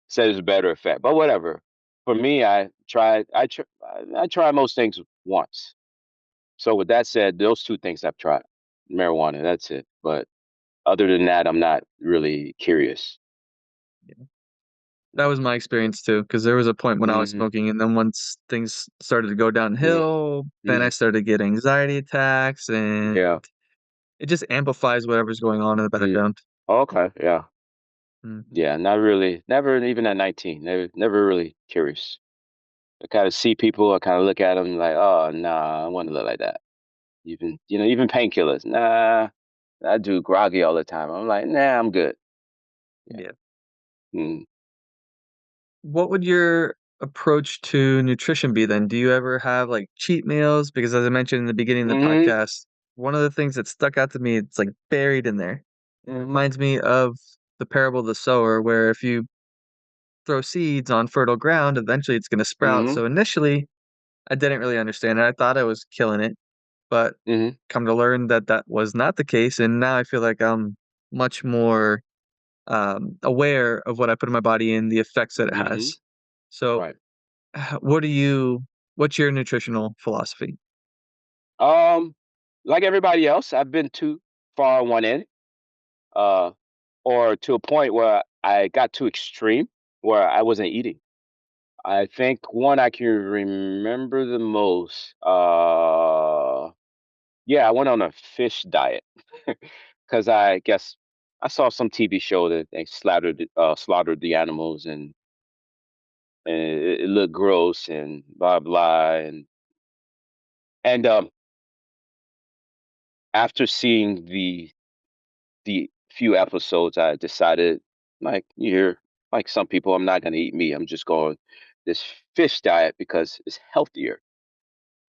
said it's a better effect. But whatever. For me, I try most things once. So with that said, those two things I've tried. Marijuana, that's it. But other than that, I'm not really curious. Yeah. That was my experience too, because there was a point when I was Hmm. smoking, and then once things started to go Yeah. downhill, then I Hmm. started getting anxiety attacks, and Yeah. it just amplifies whatever's going on in the Mm. background. Okay. Yeah. Mhm. Yeah. Not really. Never even at 19. Never really curious. I kind of see people. I kind of look at them like, oh, nah, I want to look like that. Even painkillers. Nah, I do groggy all the time. I'm like, nah, I'm good. Yeah. Yeah. Mm. What would your approach to nutrition be then? Do you ever have, like, cheat meals? Because as I mentioned in the beginning of the Hmm. podcast, one of the things that stuck out to me, it's, like, buried in there. It Hmm. reminds me of the parable of the sower, where if you throw seeds on fertile ground, eventually it's gonna sprout. Hmm. So initially, I didn't really understand it. I thought I was killing it, but Hmm. come to learn that that was not the case, and now I feel like I'm much more, aware of what I put in my body and the effects that it Hmm. has. So, Right. what's your nutritional philosophy? Um, like everybody else, I've been too far on one end, uh, or to a point where I got too extreme, where I wasn't eating. I think one I can remember the most. Yeah, I went on a fish diet because I guess I saw some TV show that they slaughtered the animals and it looked gross and blah blah And after seeing the few episodes, I decided, like you're like some people, I'm not going to eat meat. I'm just going this fish diet because it's healthier.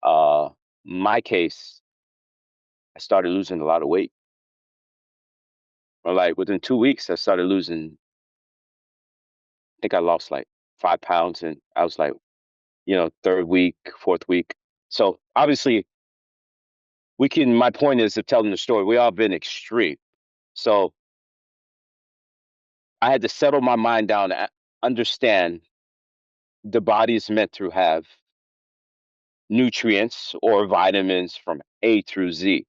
Uh, my case, I started losing a lot of weight. Or like within 2 weeks, I started losing. I think I lost like 5 pounds, and I was like, third week, fourth week. So obviously, we can. My point is of telling the story. We all been extreme. So I had to settle my mind down, understand the body is meant to have nutrients or vitamins from A through Z.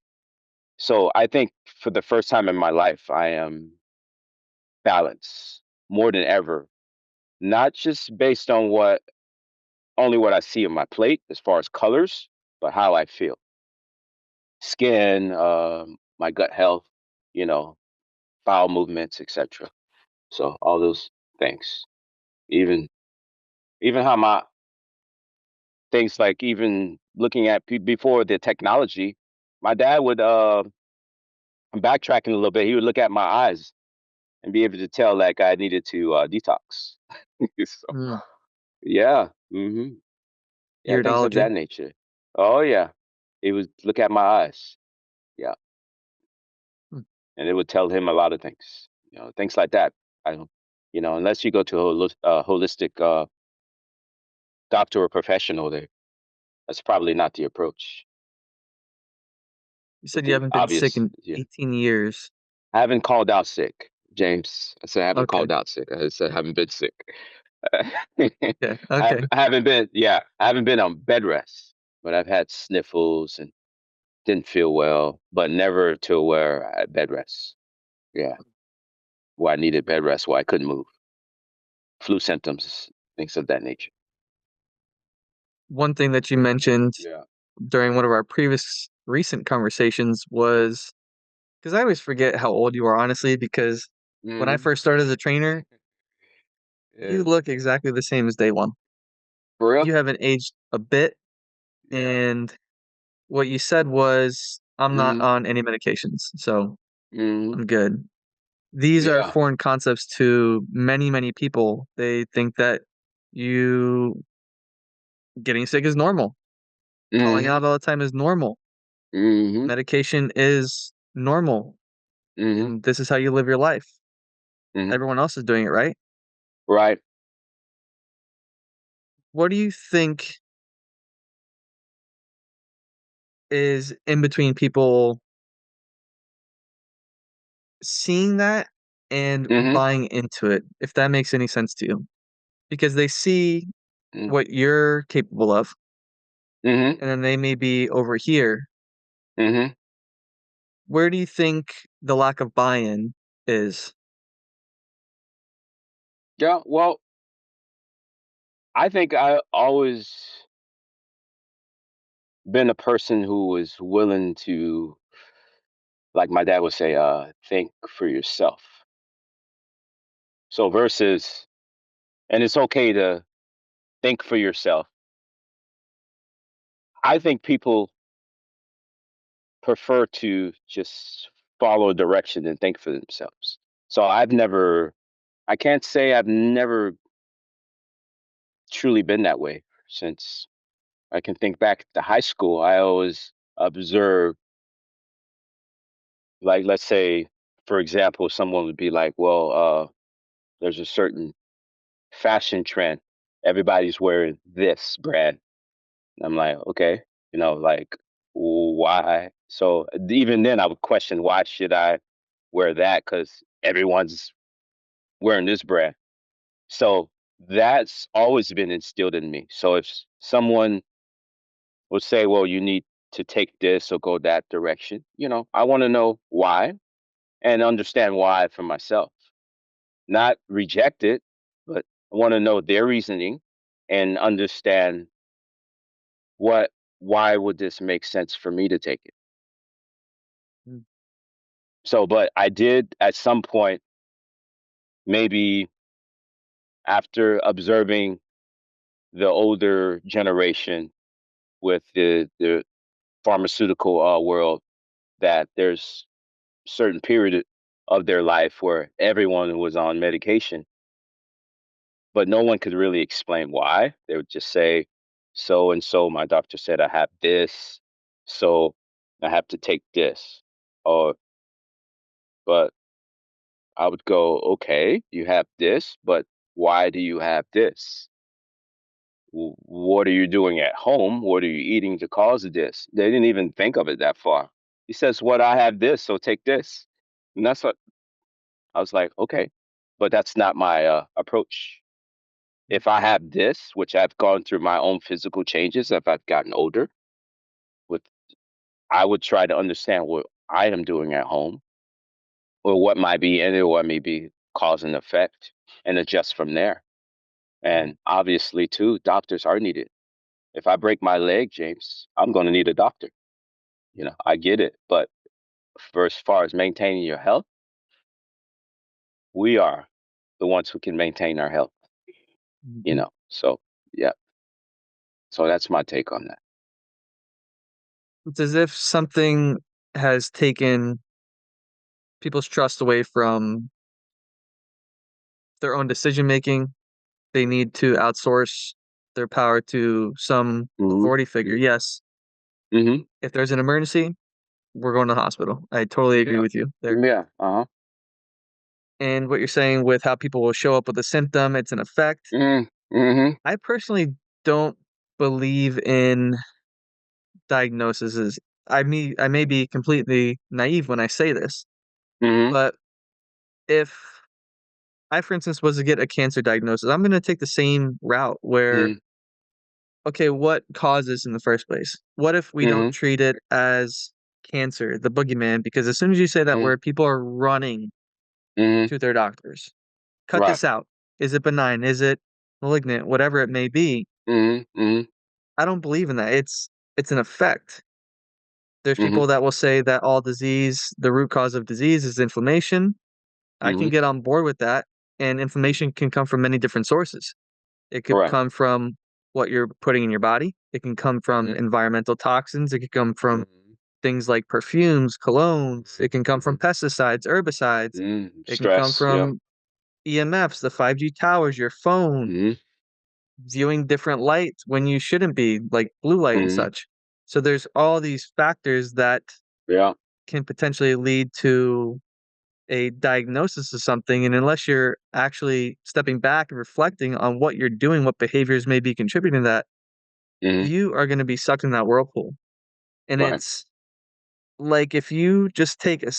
So I think for the first time in my life, I am balanced more than ever, not just based on what I see on my plate as far as colors, but how I feel, skin, my gut health, you know, bowel movements, etc. So all those things, even even how my things like even looking at before the technology, my dad would I'm backtracking a little bit. He would look at my eyes and be able to tell that I needed to detox. So, Mm. yeah, yeah, things of Iridology. that nature. Oh yeah, he would look at my eyes. Yeah, Mm. and it would tell him a lot of things. Things like that. I don't, unless you go to a holistic doctor or professional, there, that's probably not the approach. You With said you the haven't been sick obvious, in yeah. 18 years. I haven't called out sick, James. I said I haven't Okay. called out sick. I said I haven't been sick. Yeah. Okay. I haven't been, yeah, I haven't been on bed rest, but I've had sniffles and didn't feel well, but never to where I had bed rest. Yeah, where I needed bed rest, where I couldn't move. Flu symptoms, things of that nature. One thing that you mentioned Yeah. during one of our previous recent conversations was because I always forget how old you are, honestly, because when I Hmm. first started as a trainer, Yeah. you look exactly the same as day one. For real? You haven't aged a bit, Yeah. and what you said was, "I'm not Hmm. on any medications, so Hmm. I'm good." These are Yeah. foreign concepts to many, many people. They think that you getting sick is normal. Calling Hmm. out all the time is normal. Hmm. Medication is normal, Hmm. and this is how you live your life. Hmm. Everyone else is doing it, right? Right. What do you think is in between people seeing that and Hmm. buying into it, if that makes any sense to you? Because they see Hmm. what you're capable of, Hmm. and then they may be over here. Hmm. Where do you think the lack of buy-in is? Yeah. Well, I think I always been a person who was willing to, like my dad would say, think for yourself. So versus, and it's okay to think for yourself. I think people prefer to just follow a direction and think for themselves. So I can't say I've never truly been that way since I can think back to high school. I always observed, like, let's say, for example, someone would be like, well, there's a certain fashion trend. Everybody's wearing this brand. And I'm like, okay, like why? So even then I would question why should I wear that? Because everyone's wearing this brand. So that's always been instilled in me. So if someone would say, well, you need to take this or go that direction, I want to know why and understand why for myself. Not reject it, but I want to know their reasoning and understand what why would this make sense for me to take it. Mm. So, but I did at some point, maybe after observing the older generation with pharmaceutical world that there's certain period of their life where everyone was on medication, but no one could really explain why. They would just say, "So and so, my doctor said I have this, so I have to take this." Or, but I would go, "Okay, you have this, but why do you have this? What are you doing at home? What are you eating to cause this?" They didn't even think of it that far. He says, "What, I have this, so take this." And that's what I was like, "Okay, but that's not my approach. If I have this, which I've gone through my own physical changes if I've gotten older, with I would try to understand what I am doing at home or what might be in it, or what may be cause and effect, and adjust from there." Mhm. And obviously, too, doctors are needed. If I break my leg, James, I'm going to need a doctor. I get it. But for as far as maintaining your health, we are the ones who can maintain our health, Mhm. So, yeah. So that's my take on that. It's as if something has taken people's trust away from their own decision making. They need to outsource their power to some Mhm. authority figure. Yes, Mhm. if there's an emergency, we're going to the hospital. I totally agree Yeah. with you there. Yeah. Uh-huh. And what you're saying with how people will show up with a symptom, it's an effect. Mm. Mhm. I personally don't believe in diagnoses. I may be completely naive when I say this, Mhm. but if I, for instance, was to get a cancer diagnosis, I'm going to take the same route where, Mhm. okay, what causes in the first place? What if we don't Mhm. treat it as cancer, the boogeyman? Because as soon as you say that Mhm. word, people are running Mhm. to their doctors. Cut Right. this out. Is it benign? Is it malignant? Whatever it may be. Mhm. Mhm. I don't believe in that. It's an effect. There's Mhm. people that will say that all disease, the root cause of disease is inflammation. I can Mhm. get on board with that. And inflammation can come from many different sources. It could Correct. come from what you're putting in your body. It can come from Mhm. environmental toxins. It could come from Mhm. things like perfumes, colognes. Mhm. It can come from Mhm. pesticides, herbicides. Mhm. It can come Stress. Yeah. from EMFs, the 5G towers, your phone, Mhm. viewing different light when you shouldn't be, like blue light and Mhm. such. So there's all these factors that Yeah. can potentially lead to a diagnosis of something. And unless you're actually stepping back and reflecting on what you're doing, what behaviors may be contributing to that, Mhm. you are going to be sucked in that whirlpool. And Right. it's like if you just take a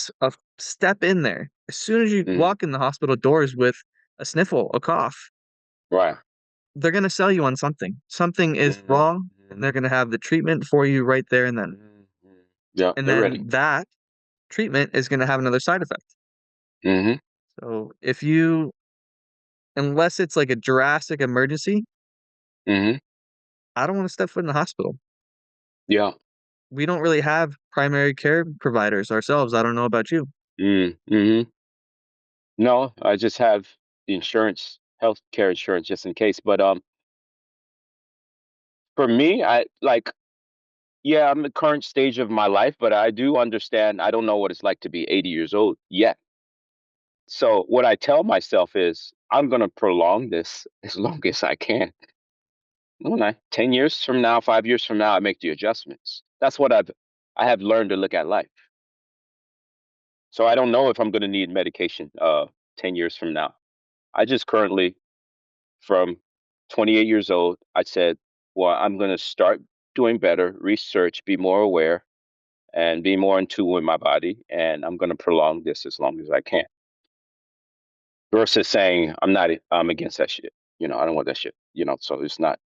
step in there, as soon as you Mhm. walk in the hospital doors with a sniffle, a cough, Right. they're going to sell you on something. Something is Mhm. wrong, and they're Mhm. going to have the treatment for you right there and then. Mhm. Mhm. Yeah, And they're then ready. that treatment is going to have another side effect. Mhm. So if you, unless it's like a drastic emergency, Mhm. I don't want to step foot in the hospital. Yeah. We don't really have primary care providers ourselves. I don't know about you. Mm. Mhm. No, I just have the insurance, healthcare insurance, just in case. But for me, I like. Yeah, I'm in the current stage of my life, but I do understand. I don't know what it's like to be 80 years old yet. So what I tell myself is, I'm gonna prolong this as long as I can. When 10 years from now, 5 years from now, I make the adjustments. That's what I have learned to look at life. So I don't know if I'm gonna need medication 10 years from now. I just currently, from 28 years old, I said, well, I'm gonna start doing better, research, be more aware, and be more in tune with my body, and I'm gonna prolong this as long as I can. Versus saying I'm against that shit. I don't want that shit. So it's not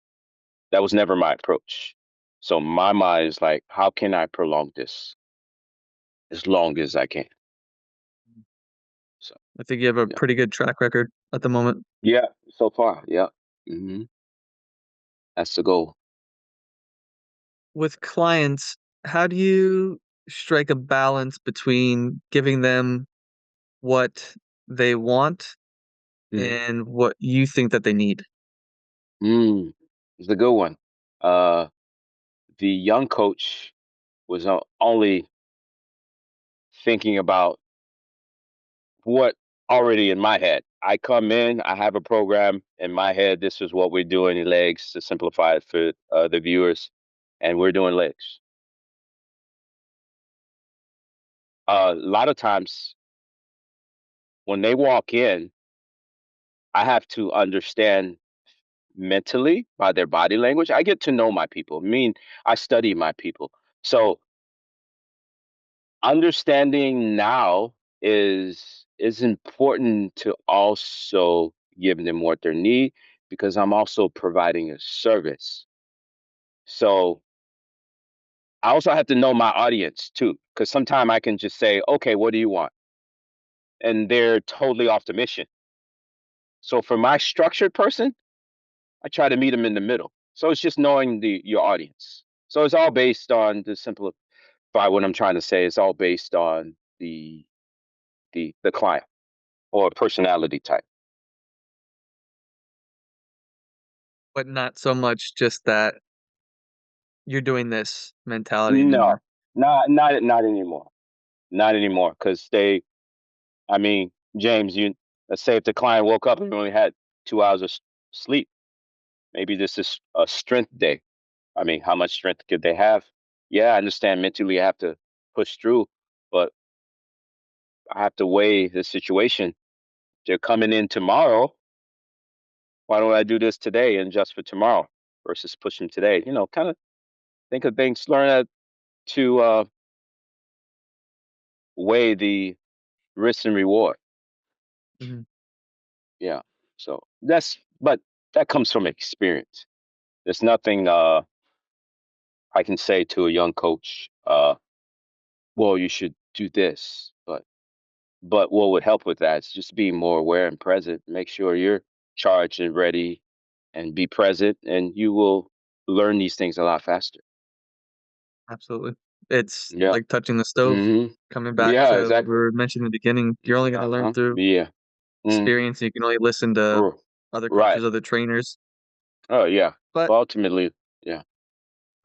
that was never my approach. So my mind is like, how can I prolong this as long as I can? So I think you have a yeah. pretty good track record at the moment. Yeah, so far, yeah. That's the goal. With clients, how do you strike a balance between giving them what they want hmm and what you think that they need? It's a good one. Uh the young coach. was only thinking about what already in my head. I come in, I have a program in my head. This is what we're doing in legs to simplify it for the viewers, and we're doing legs. A lot of times when they walk in, I have to understand mentally by their body language. I get to know my people. I mean, I study my people. So understanding now is important to also give them what they need because I'm also providing a service. So I also have to know my audience too, because sometimes I can just say, okay, what do you want? And they're totally off the mission. So for my structured person, I try to meet them in the middle. So it's just knowing your audience. So it's all based on the simplify what I'm trying to say. It's all based on the client or personality type. But not so much just that you're doing this mentality No, anymore. not anymore. Not anymore. Because I mean, James, let's say if the client woke up and only had 2 hours of sleep, maybe this is a strength day. I mean, how much strength could they have? Yeah, I understand mentally I have to push through, but I have to weigh the situation. They're coming in tomorrow. Why don't I do this today and just for tomorrow versus push them today? Kind of think of things, learn how to weigh the risk and reward. Mhm. Yeah. So but that comes from experience. There's nothing I can say to a young coach, well, you should do this. But what would help with that is just being more aware and present. Make sure you're charged and ready and be present, and you will learn these things a lot faster. Absolutely. It's Yeah. like touching the stove. Hmm. Coming back Yeah, to what we exactly. were mentioning in the beginning, you're only gonna learn Uh-huh. through Yeah. Mm. experience, you can only listen to other Right. coaches, other trainers, Oh, yeah. but But ultimately, yeah.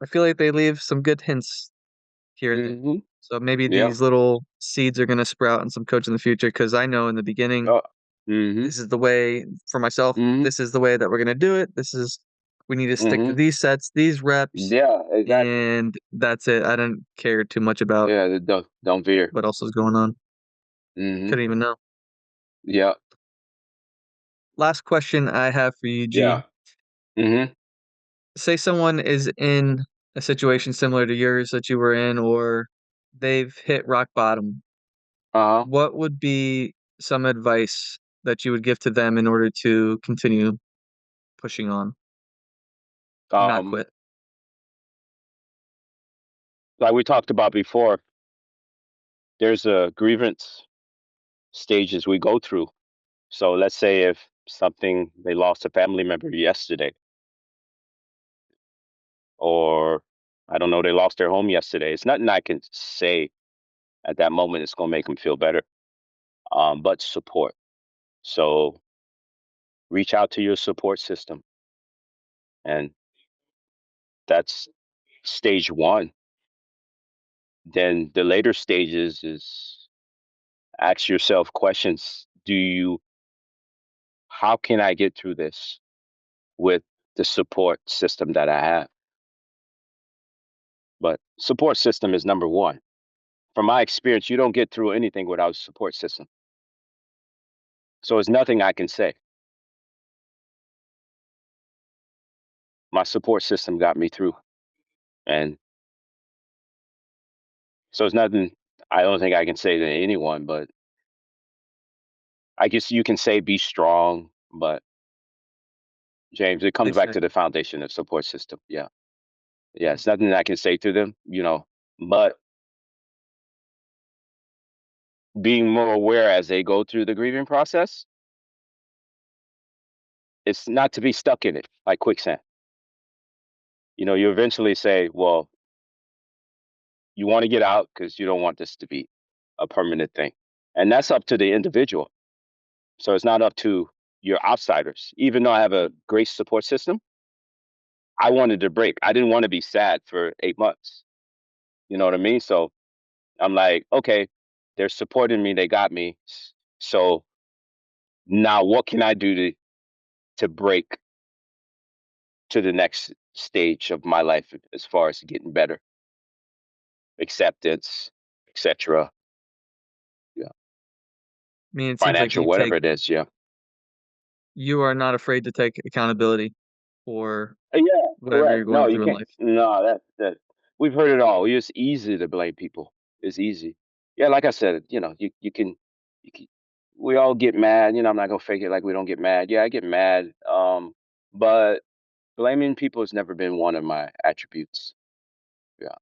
I feel like they leave some good hints here and there. Hmm. So maybe Yeah. these little seeds are gonna sprout in some coach in the future. Because I know in the beginning, Oh. Hmm. this is the way for myself, Hmm. this is the way that we're gonna do it. We need to stick to Hmm. these sets, these reps, Yeah, exactly. and that's it. I didn't care too much about Yeah, don't veer. what else was going on. Hmm. Couldn't even know. Yeah. Last question I have for you, Yeah. G. Hmm. Say someone is in a situation similar to yours that you were in, or they've hit rock bottom. Uh-huh. What would be some advice that you would give to them in order to continue pushing on and not Um, quit? like we talked about before, there's a grievance stages we go through. So let's say if something they lost a family member yesterday, or I don't know, they lost their home yesterday. It's nothing I can say at that moment. It's gonna make them feel better. But support. So reach out to your support system, and that's stage one. Then the later stages is ask yourself questions. How can I get through this with the support system that I have? But support system is number one. From my experience, you don't get through anything without a support system. So it's nothing I can say. My support system got me through. And so it's nothing I don't think I can say to anyone, but I guess you can say be strong, but James, it comes back Cliche. to the foundation of support system. Yeah. Yeah. It's nothing I can say to them, but being more aware as they go through the grieving process, it's not to be stuck in it like quicksand. You eventually say, well, you want to get out because you don't want this to be a permanent thing. And that's up to the individual. So it's not up to your outsiders. Even though I have a great support system, I wanted to break. I didn't want to be sad for 8 months. You know what I mean? So I'm like, okay, they're supporting me, they got me. So now what can I do to break to the next stage of my life as far as getting better, acceptance, etc. Yeah, I mean, it seems like financial, whatever it is. Yeah. you are not afraid to take accountability for Yeah, whatever you're correct. going No, you through in can't. life. No, that we've heard it all. It's easy to blame people. It's easy. Yeah, like I said, you can we all get mad. I'm not gonna fake it like we don't get mad. Yeah, I get mad. But blaming people has never been one of my attributes. Yeah,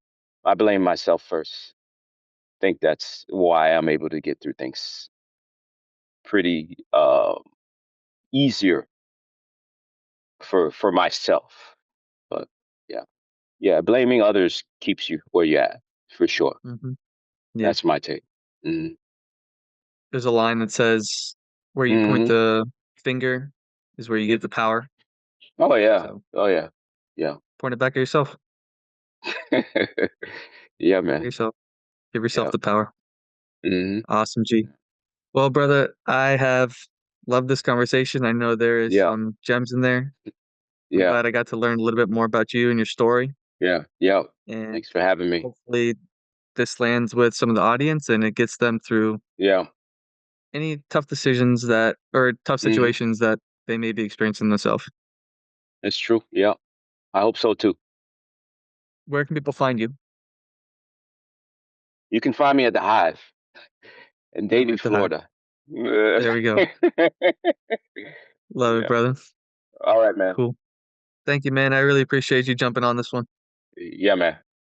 I blame myself first. Think that's why I'm able to get through things pretty easier for myself. But yeah. Yeah, blaming others keeps you where you're at, for sure. Mhm. Yeah. That's my take. Mhm. There's a line that says, "Where you point Mhm. the finger is where you get the power." Oh, yeah. So, Oh, yeah. Yeah. point it back at yourself. Yeah, At man. yourself. Give yourself Yeah. the power. Mhm. Awesome, G. Well, brother, I have loved this conversation. I know there is Yeah. some gems in there. I'm Yeah. glad I got to learn a little bit more about you and your story, Yeah. Yeah. and Thanks for having me. hopefully this lands with some of the audience and it gets them through Yeah. any tough decisions that or tough Mhm. situations that they may be experiencing themselves. It's true. Yeah. I hope so too. Where can people find you? You can find me at the Hive in I'm Davie, at the Hive. Florida. There we go. Love it, Yeah. brother. All right, man. Cool. Thank you, man. I really appreciate you jumping on this one. Yeah, man.